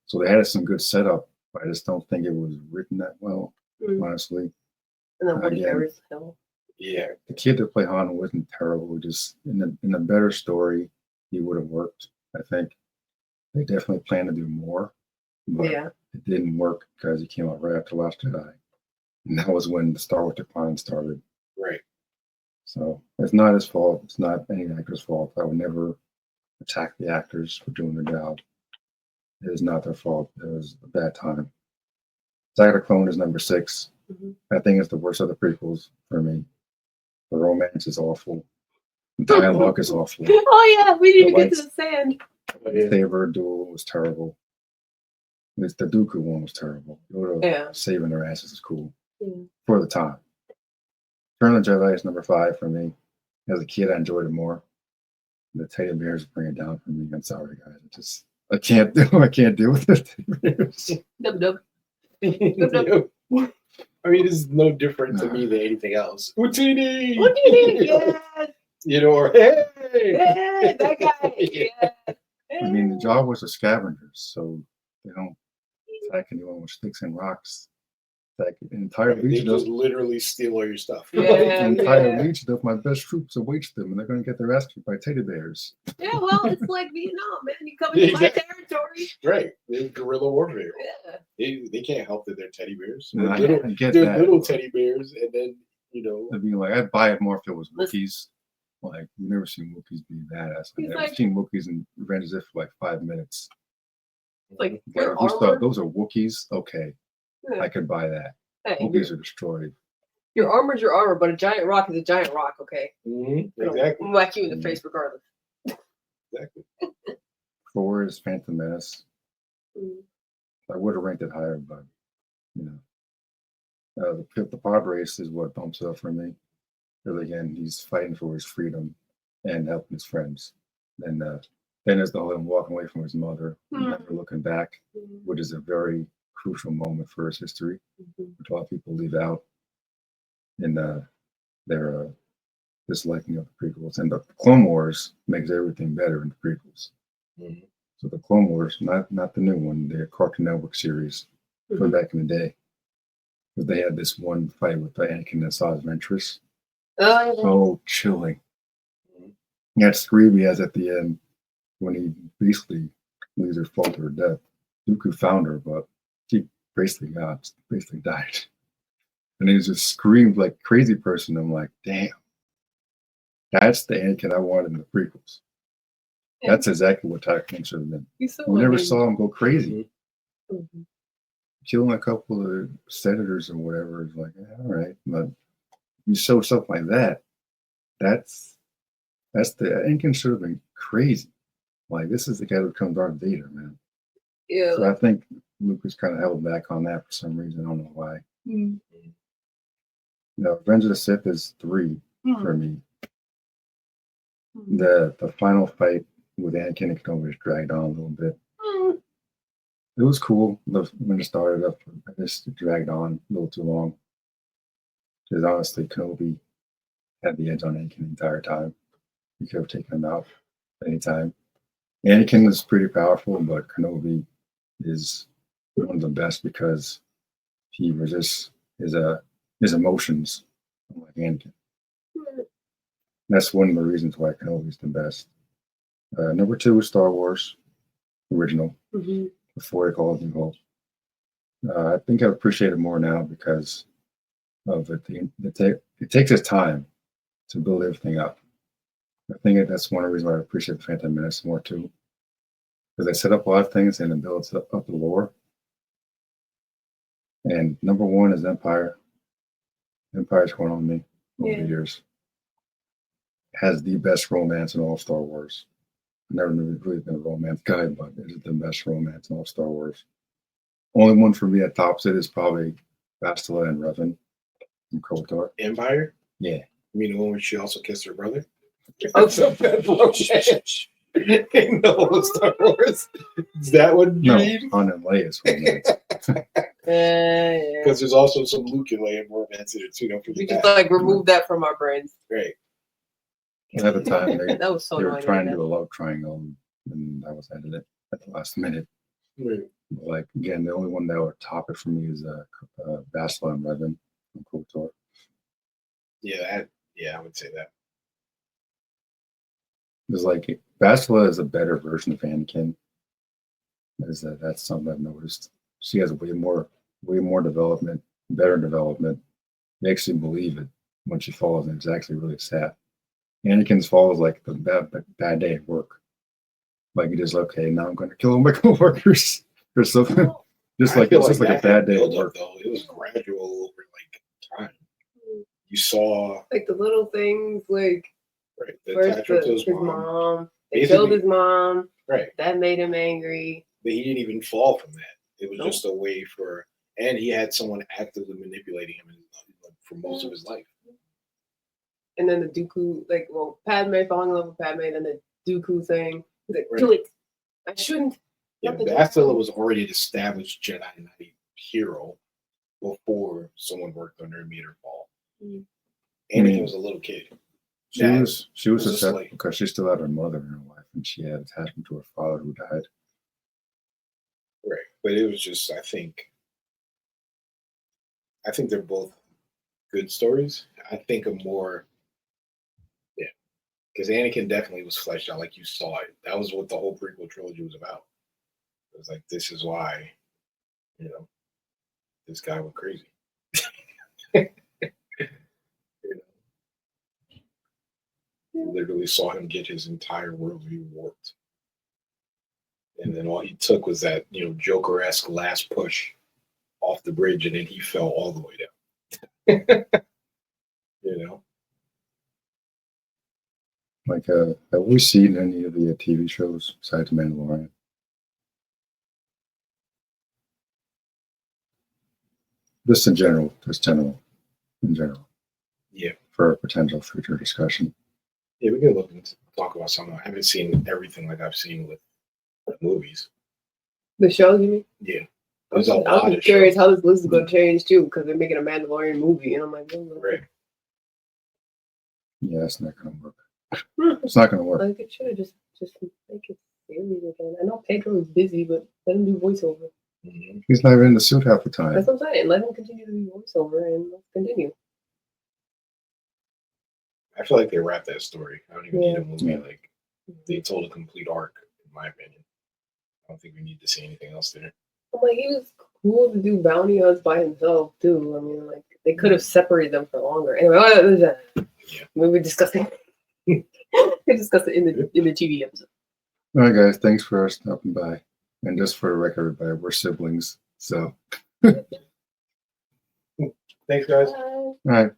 So they had some good setup, but I just don't think it was written that well, honestly. And then Woody Harris. Yeah, the kid that played Han wasn't terrible. Just in a better story, he would have worked. I think they definitely planned to do more, but it didn't work because he came out right after Last Jedi. And that was when the Star Wars decline started. Right. So it's not his fault. It's not any actor's fault. I would never attack the actors for doing their job. It is not their fault. It was a bad time. Attack of the Clone is number 6. I think it's the worst of the prequels for me. The romance is awful. The dialogue is awful. Oh yeah, we didn't get to the sand. The saber duel was terrible. At least the Dooku one was terrible. Yoda Yeah. saving their asses is cool Yeah. for the time. Return of the Jedi is number 5 for me. As a kid, I enjoyed it more. The teddy bears bring it down for me. I'm sorry, guys. I can't deal with the teddy bears. Dub dub. I mean, it's no different to me than anything else. Utini! Yeah. You know, or hey! Yeah, that guy. Yeah. I mean, the Jawas are scavengers, so they don't attack anyone with sticks and rocks. Like an entire They legion just of literally steal all your stuff. Yeah. an entire legion of my best troops awaits them, and they're going to get their ass kicked by teddy bears. Yeah, well, it's like Vietnam, man. You come into my territory. Right. They're guerrilla warfare. Yeah. They can't help that they're teddy bears. And They're I get they're that. little teddy bears, and then, you know. I mean, like, I'd buy it more if it was Wookiees. Like, you've never seen Wookiees be badass. He's I've like- seen Wookiees in Revenge of the Sith for like 5 minutes. Like But your if we thought armor. those are Wookiees, okay, Yeah. I could buy that. Hey, Wookiees are destroyed. your armor's your armor, but a giant rock is a giant rock. Okay. Exactly. It'll whack you in the face regardless. Exactly. 4 is Phantom Menace. Mm. I would have ranked it higher, but you know, the pod race is what bumps it up for me. Because again, he's fighting for his freedom and helping his friends. And then there's the whole him walking away from his mother, and never looking back, which is a very crucial moment for his history, which a lot of people leave out in their disliking of the prequels. And the Clone Wars makes everything better in the prequels. Mhm. So the Clone Wars, not the new one, the Cartoon Network series from back in the day. But they had this one fight with Anakin that saw his Ventress. Oh, So chilling. That scream he has at the end when he basically leaves her fall to her death. Dooku found her, but she basically died. And he just screamed like a crazy person. I'm like, damn. That's the Anakin I wanted in the prequels. That's exactly what Tycoon should have been. he's so We never amazing. saw him go crazy. Mhm. Killing a couple of senators or whatever is like, yeah, all right. But you show stuff like that, that's the Anakin should have been crazy. Like, this is the guy who becomes Darth Vader, man. Yeah. So I think Lucas kind of held back on that for some reason. I don't know why. Mm. You know, Revenge of the Sith is 3 for me. Mm. The final fight with Anakin and Kenobi was dragged on a little bit. Mm. It was cool when it started up. I just dragged on a little too long. Because honestly, Kenobi had the edge on Anakin the entire time. He could have taken him out anytime. Anakin is pretty powerful, but Kenobi is one of the best because he resists his emotions, unlike Anakin. That's one of the reasons why Kenobi's the best. Number 2 is Star Wars, original, Mhm. before they called it New Hope. I think I appreciate it more now because of it. It takes its time to build everything up. I think that's one of the reasons why I appreciate the Phantom Menace more too. Because they set up a lot of things and it builds up the lore. And number 1 is Empire. Empire's grown on me over the years. Has the best romance in all of Star Wars. I've never really been a romance guy, but it is the best romance in all of Star Wars. Only one for me that tops it is probably Bastila and Revan from KOTOR. Empire? Yeah. You mean the one where she also kissed her brother? Oh, That's a bad romance. No, Star Wars. Is that what you No, mean? Han and Leia's romance. Yeah. Because there's also some Luke and Leia romance in it too. Don't We forget just that. like remove that from our brains. Right. At the time, they That was so were annoying. trying to do a love triangle, and that was edited at the last minute. Right. Like, again, the only one that would top it for me is Bastila and Revan from KOTOR. Yeah, I would say that. It's like Bastila is a better version of Anakin. That's something I've noticed. She has way more development, better development. Makes you believe it when she falls, and it's actually really sad. Anakin's fall is like the bad day at work. Like he just okay, now I'm going to kill all my coworkers or something. Just like it's just like a bad day at work. Though it was gradual over like time. You saw like the little things, like right the first attachment to his mom. They Basically- killed his mom. right, That made him angry. but he didn't even fall from that. It was Nope. just a way for, and he had someone actively manipulating him for most of his life. And then the Dooku, like, well, Padme falling in love with Padme, then the Dooku thing. He's like, Right. do it. I shouldn't. Yeah, Not the Bastila Dooku. was already an established Jedi Knight hero before someone worked on her and made her fall. Mm. Anakin was a little kid. She was was a upset slave. because she still had her mother in her life, and she had attachment to her father who died. Right, but it was just I think they're both good stories. I think a more because Anakin definitely was fleshed out like you saw it. That was what the whole prequel trilogy was about. It was like this is why, this guy went crazy. Literally saw him get his entire worldview warped. And then all he took was that, Joker-esque last push off the bridge, and then he fell all the way down. Like, have we seen any of the TV shows besides Mandalorian? Just in general, in general. Yeah. For a potential future discussion. Yeah, we can look and talk about something. I haven't seen everything like I've seen with movies. The show, you mean? Yeah. There's a lot I'm of curious shows. how this list is going to change too, because they're making a Mandalorian movie, and I'm like, Right. Yeah, it's not going to work. It's not going to work. Like it should have just make it series again. I know Pedro is busy, but let him do voiceover. Mm-hmm. He's not even in the suit half the time. That's what I'm saying. Let him continue to do voiceover, and let's continue. I feel like they wrapped that story. I don't even need a movie. Yeah. Like they told a complete arc, in my opinion. I don't think we need to see anything else there. I'm like, he was cool to do bounty hunts by himself too. I mean, like they could have separated them for longer. Anyway, we discussed it. We discussed it in the TV episode. All right, guys. Thanks for stopping by. And just for the record, everybody, we're siblings. So, Thanks, guys. all right.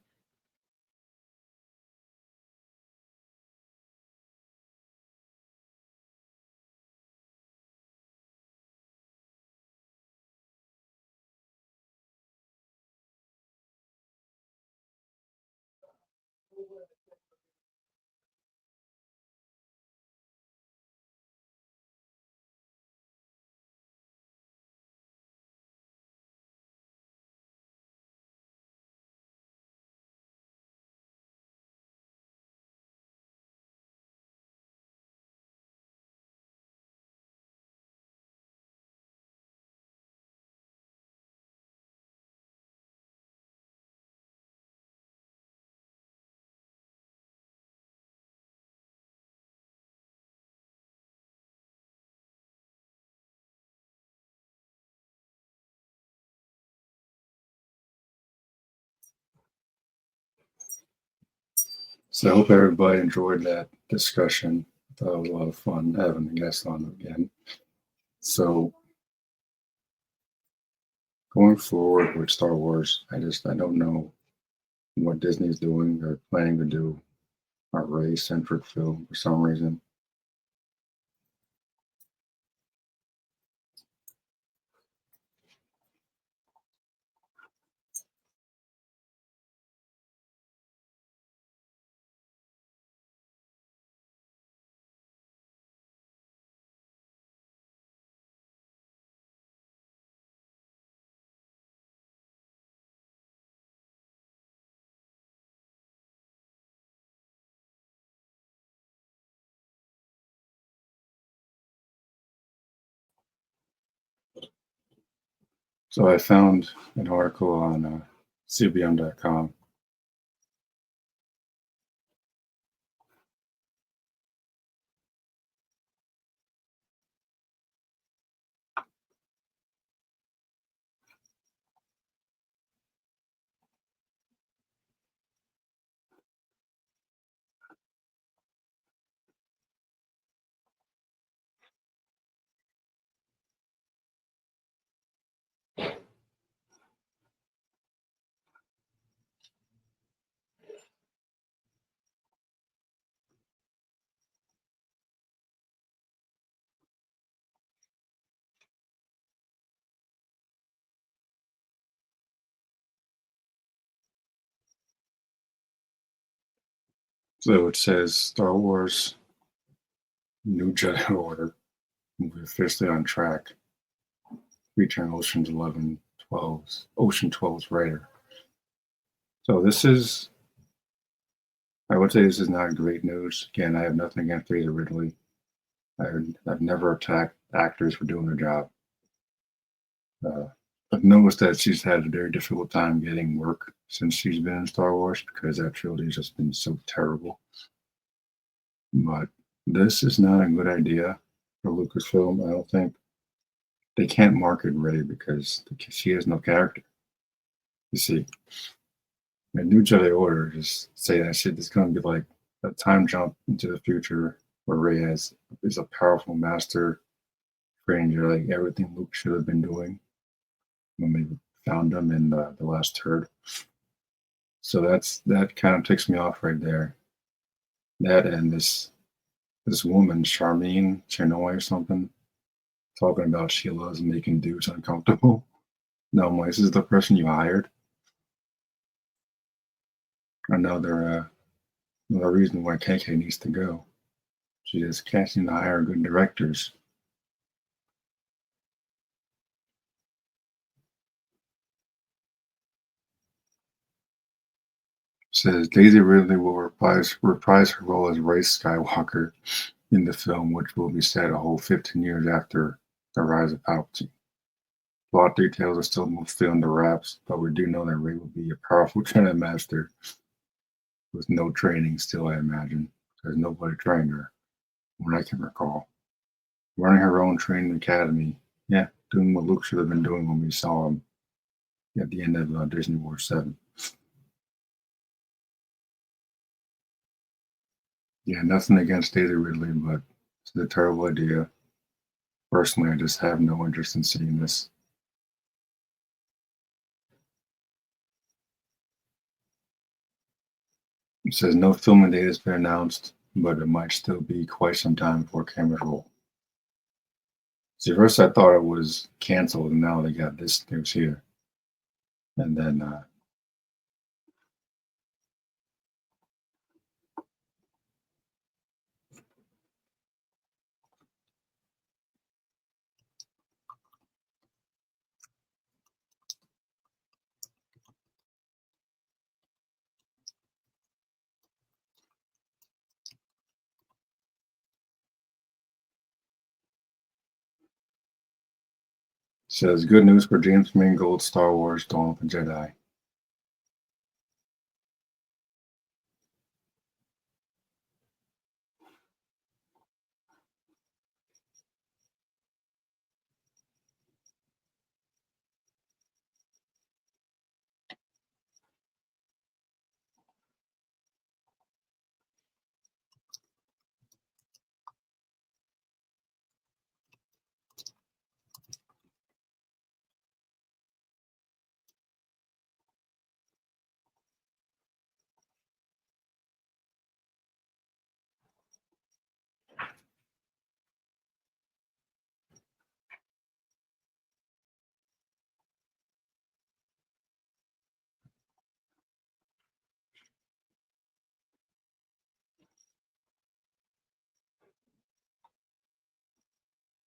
So I hope everybody enjoyed that discussion. I thought it was a lot of fun having a guest on again. So going forward with Star Wars, I don't know what Disney's doing or planning to do a Rey-centric film for some reason. So I found an article on CBM.com. So it says Star Wars New Jedi Order will be officially on track, featuring Ocean 12's writer. So this is, I would say this is not great news. Again, I have nothing against Daisy Ridley. I've never attacked actors for doing their job. I've noticed that she's had a very difficult time getting work since she's been in Star Wars because that trilogy has just been so terrible. But this is not a good idea for Lucasfilm. I don't think they can't market Rey because she has no character. You see, a New Jedi Order just say that shit is going to be like a time jump into the future where Rey is a powerful master ranger, like everything Luke should have been doing when we found him in the last third. So that kind of ticks me off right there. That and this woman, Charmine Chernoy or something, talking about she loves making dudes uncomfortable. No, I'm like, this is the person you hired. Another reason why KK needs to go. She just can't seem to hire good directors. Says Daisy Ridley will reprise her role as Rey Skywalker in the film, which will be set a whole 15 years after the rise of Palpatine. Plot details are still mostly under wraps, but we do know that Rey will be a powerful Jedi Master with no training still, I imagine, because nobody trained her, when I can recall. Running her own training academy, yeah, doing what Luke should have been doing when we saw him at the end of Disney Wars 7. Yeah, nothing against Daisy Ridley, but it's a terrible idea. Personally, I just have no interest in seeing this. It says no filming date has been announced, but it might still be quite some time before cameras roll. See, first I thought it was canceled, and now they got this news here. And then says good news for James Mangold's Star Wars Dawn of the Jedi.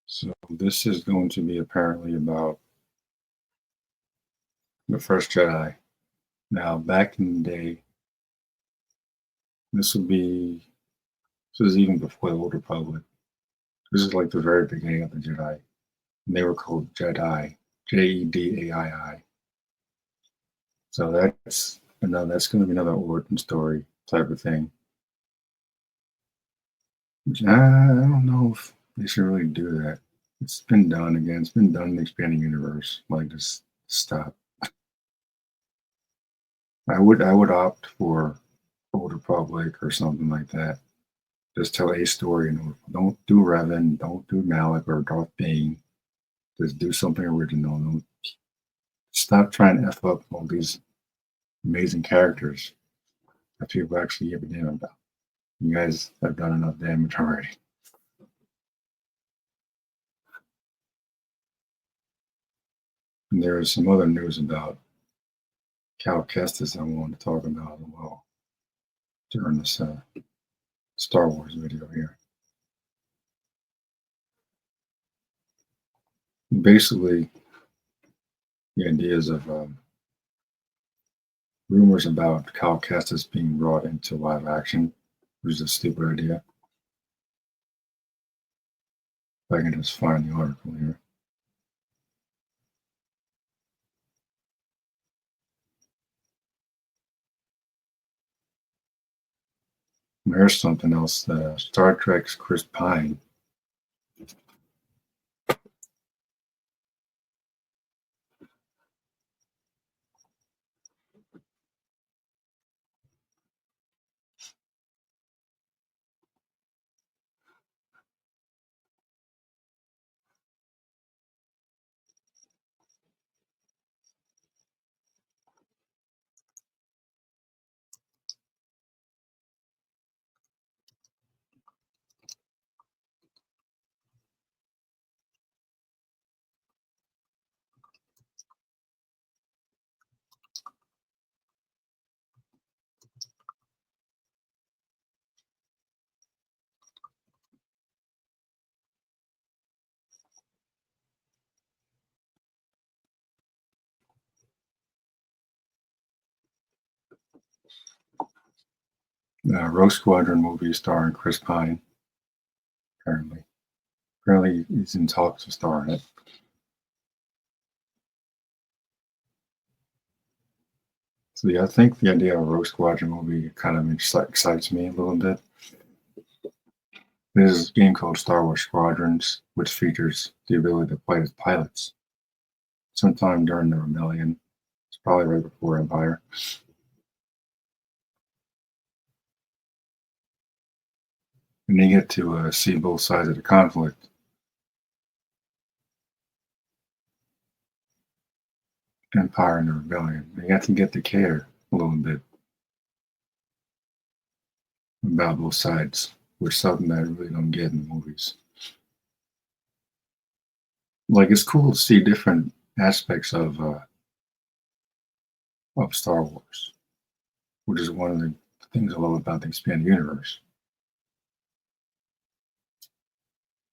So this is going to be apparently about the first Jedi. Now, back in the day, this is even before the Old Republic. This is like the very beginning of the Jedi. And they were called Jedi, Jedai. So that's going to be another origin story type of thing. Which, I don't know if they should really do that. It's been done again. It's been done in the expanding universe. Like, just stop. I would opt for Old Republic or something like that. Just tell a story and don't do Revan, don't do Malik or Darth Bane. Just do something original. Don't stop trying to F up all these amazing characters that people actually give a damn about. You guys have done enough damage already. And there is some other news about Cal Kestis I wanted to talk about as well during this Star Wars video here. Basically, the ideas of rumors about Cal Kestis being brought into live action, which is a stupid idea. If I can just find the article here. Here's something else. Star Trek's Chris Pine. Rogue Squadron movie starring Chris Pine. Apparently he's in talks to star in it. So yeah, I think the idea of a Rogue Squadron movie kind of excites me a little bit. There's a game called Star Wars Squadrons, which features the ability to play as pilots. Sometime during the Rebellion, it's probably right before Empire. And you get to see both sides of the conflict. Empire and the Rebellion. You have to get to care a little bit about both sides, which is something that I really don't get in movies. Like, it's cool to see different aspects of Star Wars, which is one of the things I love about the expanded universe.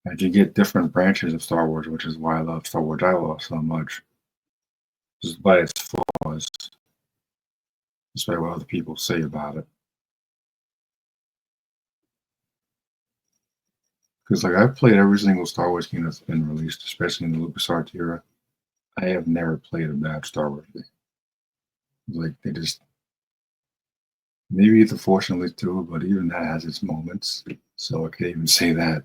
And you get different branches of Star Wars, which is why I love Star Wars Dialogue so much. Despite its flaws, despite what other people say about it. Because like I've played every single Star Wars game that's been released, especially in the LucasArts era. I have never played a bad Star Wars game. Like they just maybe it's unfortunately too, but even that has its moments. So I can't even say that.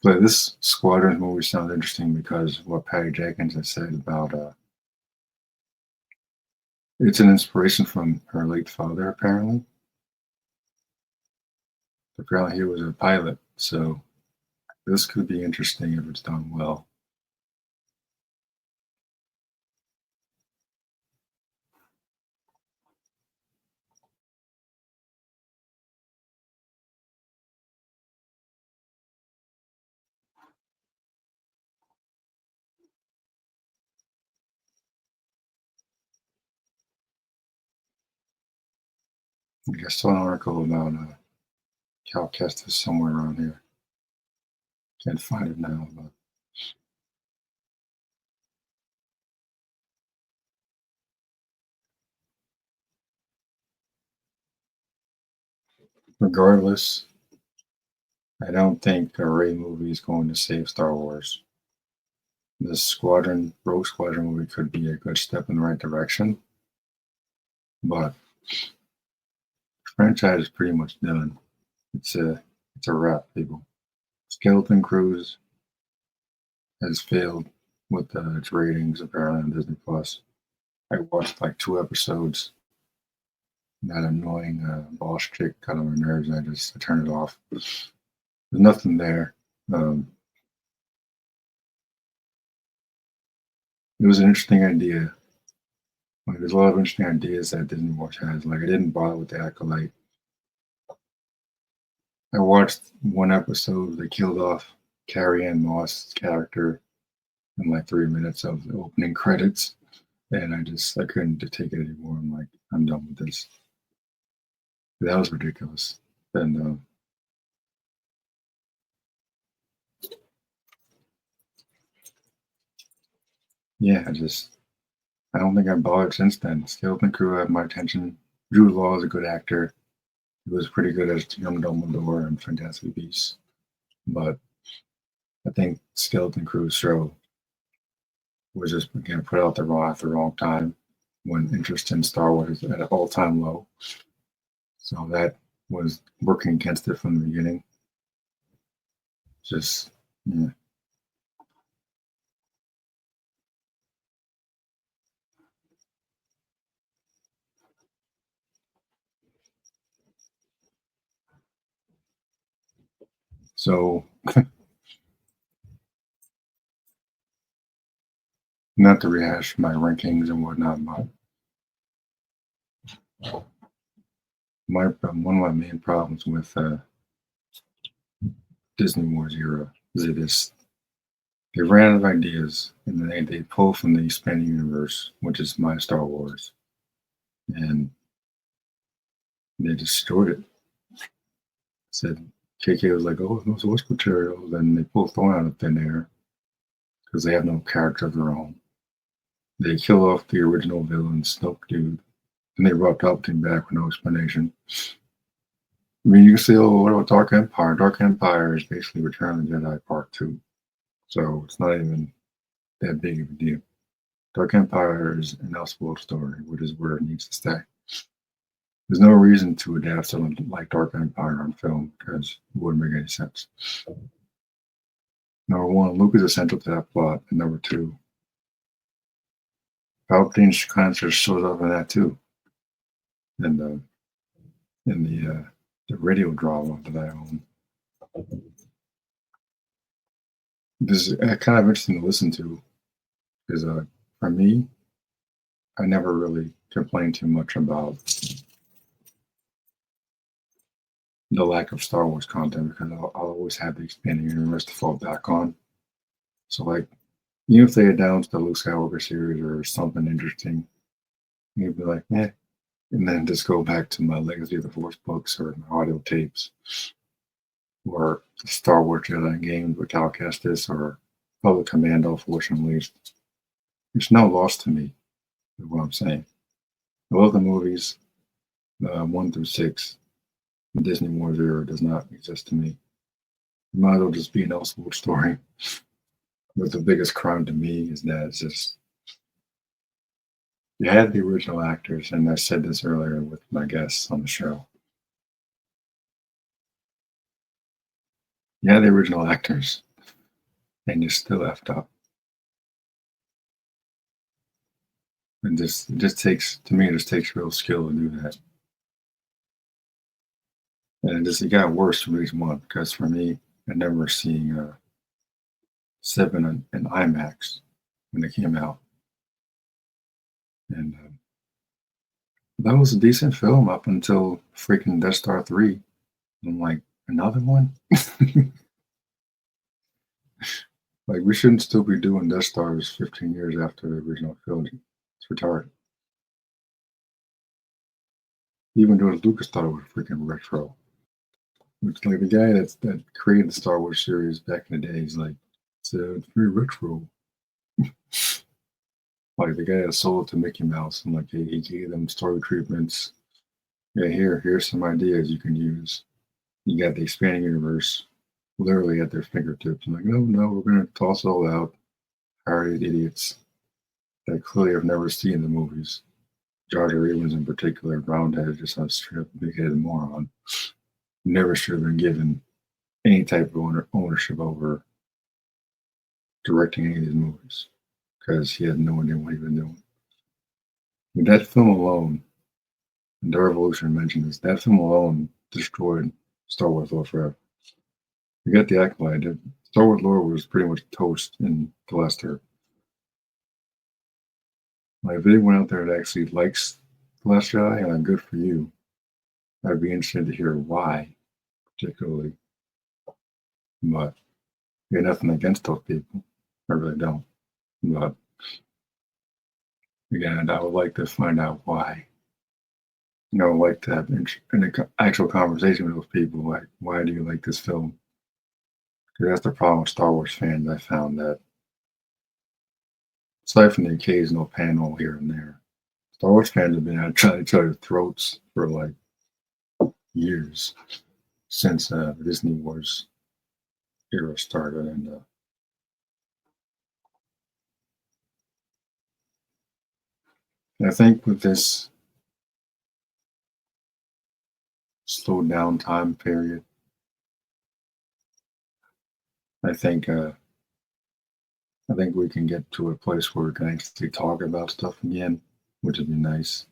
But this Squadron movie sounds interesting because what Patty Jenkins has said about it's an inspiration from her late father, apparently. Apparently he was a pilot, so this could be interesting if it's done well. I saw an article about Cal Kestis somewhere around here. Can't find it now, but regardless, I don't think a Rey movie is going to save Star Wars. This Rogue Squadron movie could be a good step in the right direction, but the franchise is pretty much done. It's a wrap, people. Skeleton Cruise has failed with its ratings apparently on Disney Plus. I watched like 2 episodes. That annoying boss chick got on my nerves, and I turned it off. There's nothing there. It was an interesting idea. Like, there's a lot of interesting ideas that Disney Watch has. Like, I didn't bother with the Acolyte. I watched 1 episode. They killed off Carrie Ann Moss character in like 3 minutes of the opening credits, and I couldn't take it anymore. I'm like, I'm done with this. That was ridiculous. And yeah, I don't think I bothered since then. Skeleton Crew had my attention. Jude Law is a good actor. He was pretty good as Young Dumbledore and Fantastic Beasts. But I think Skeleton Crew's show was just, again, put out at the wrong time when interest in Star Wars is at an all-time low. So that was working against it from the beginning. Just, yeah. So, not to rehash my rankings and whatnot, but one of my main problems with Disney Wars era is they ran out of ideas and then they pull from the expanding universe, which is my Star Wars, and they destroyed it. Said KK was like, "Oh, no source material," then they pull Thorn out of thin air because they have no character of their own. They kill off the original villain, Snoke Dude, and they brought Palpatine back with no explanation. I mean, you can say, "Oh, what about Dark Empire?" Dark Empire is basically Return of the Jedi Part 2. So it's not even that big of a deal. Dark Empire is an Elseworld story, which is where it needs to stay. There's no reason to adapt something like Dark Empire on film because it wouldn't make any sense. Number one, Luke is essential to that plot, and number two, Palpatine kind of just shows up in that too. And in the radio drama that I own. This is kind of interesting to listen to because for me, I never really complained too much about the lack of Star Wars content because I'll always have the expanding universe to fall back on. So, like, even if they announced the Luke Skywalker series or something interesting, you'd be like, eh. And then just go back to my Legacy of the Force books or my audio tapes or Star Wars Jedi games with Cal Kestis or Public Commando, Force Unleashed. It's no loss to me, is what I'm saying. I love the movies, 1 through 6. The Disney Wars era does not exist to me. It might as well just be an Elseworld story. But the biggest crime to me is that it's just you had the original actors, and I said this earlier with my guests on the show. You had the original actors, and you still effed up. And it just takes, to me, it just takes real skill to do that. And it got worse from each one because for me, I remember seeing 7 in IMAX when it came out. And that was a decent film up until freaking Death Star 3. I'm like, another one? Like, we shouldn't still be doing Death Stars 15 years after the original trilogy. It's retarded. Even George Lucas thought it was freaking retro. Which, like, the guy that created the Star Wars series back in the day, he's like, it's very retro. Like, the guy that sold it to Mickey Mouse, and like, he gave them story treatments. Yeah, here's some ideas you can use. You got the expanding universe literally at their fingertips. I'm like, no, we're going to toss it all out. Hired idiots that clearly have never seen the movies. Jar Jar Abrams in particular, Roundhead, just a straight up big-headed moron. Never should have been given any type of ownership over directing any of these movies because he had no idea what he was doing. And that film alone, and DaRevolution mentioned this, that film alone destroyed Star Wars lore forever. You got the accolade that Star Wars lore was pretty much toast in the last year. Like, if anyone out there that actually likes The Last Jedi, and good for you, I'd be interested to hear why, particularly. But got nothing against those people. I really don't. But again, I would like to find out why. I would like to have an actual conversation with those people. Like, why do you like this film? Because that's the problem with Star Wars fans. I found that aside from the occasional panel here and there, Star Wars fans have been at each other's throats for like years since the Disney Wars era started, and I think with this slowed down time period, I think we can get to a place where we can actually talk about stuff again, which would be nice,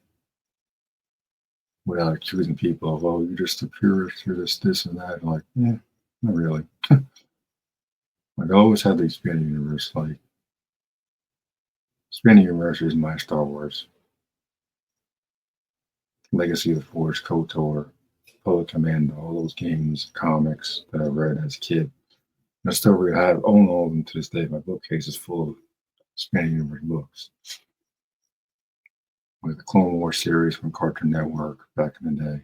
without accusing people of, oh, you're just a purist, you're this, and that. Like, yeah, not really. Like, I always had the expanded universe. Like, expanded universe is my Star Wars. Legacy of the Force, KOTOR, Public Commando, all those games, comics that I read as a kid. I still own all of them to this day. My bookcase is full of expanded universe books. Like the Clone Wars series from Cartoon Network back in the day.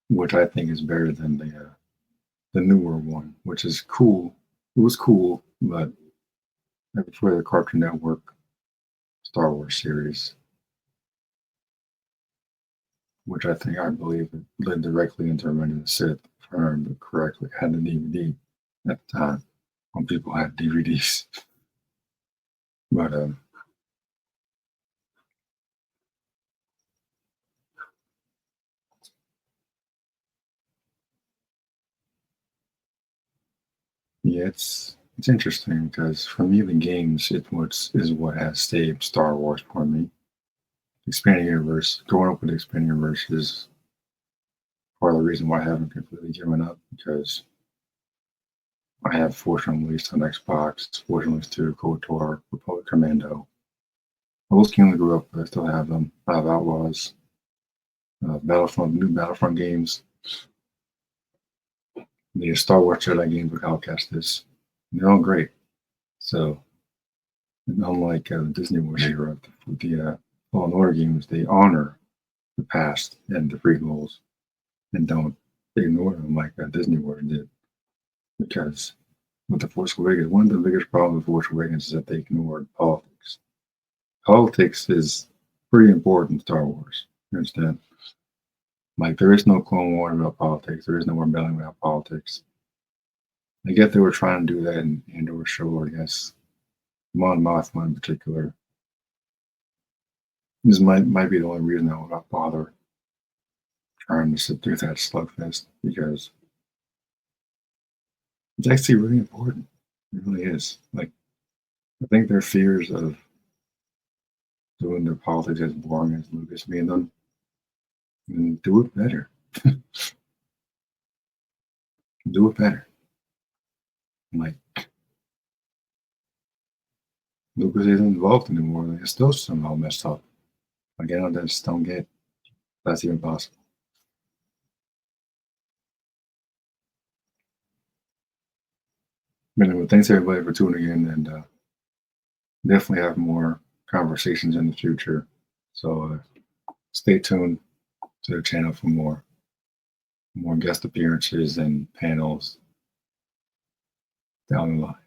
Which I think is better than the newer one, which is cool. It was cool, but I prefer the Cartoon Network Star Wars series, which I believe it led directly into Revenge of the Sith, if I remember correctly. I had the DVD at the time when people had DVDs. But yeah, it's interesting because for me the games is what has stayed Star Wars for me. Expanding universe, growing up with the expanding universe is part of the reason why I haven't completely given up, because I have Force Unleashed on Xbox, Force Unleashed 2, KOTOR, Republic Commando. Those games I grew up with, I still have them. I have Outlaws, Battlefront, new Battlefront games, the Star Wars Jedi games with Cal Kestis. They're all great. So, unlike the Disney Wars era, the Fallen Order games, they honor the past and the prequels and don't ignore them like Disney Wars did. Because with the Force Awakens, one of the biggest problems with Force Awakens is that they ignored politics. Politics is pretty important in Star Wars. You understand? Like, there is no Clone War without politics. There is no Rebellion without politics. I get they were trying to do that in Andor show, I guess. Mon Mothma in particular. This might be the only reason I would not bother trying to sit through that slugfest, because it's actually really important. It really is. Like, I think their fears of doing their politics as boring as Lucas made them, and do it better. Do it better. Like, Lucas isn't involved anymore. Like, it's still somehow messed up. Again, I just don't get that's even possible. But anyway, thanks everybody for tuning in, and definitely have more conversations in the future. So stay tuned to the channel for more guest appearances and panels down the line.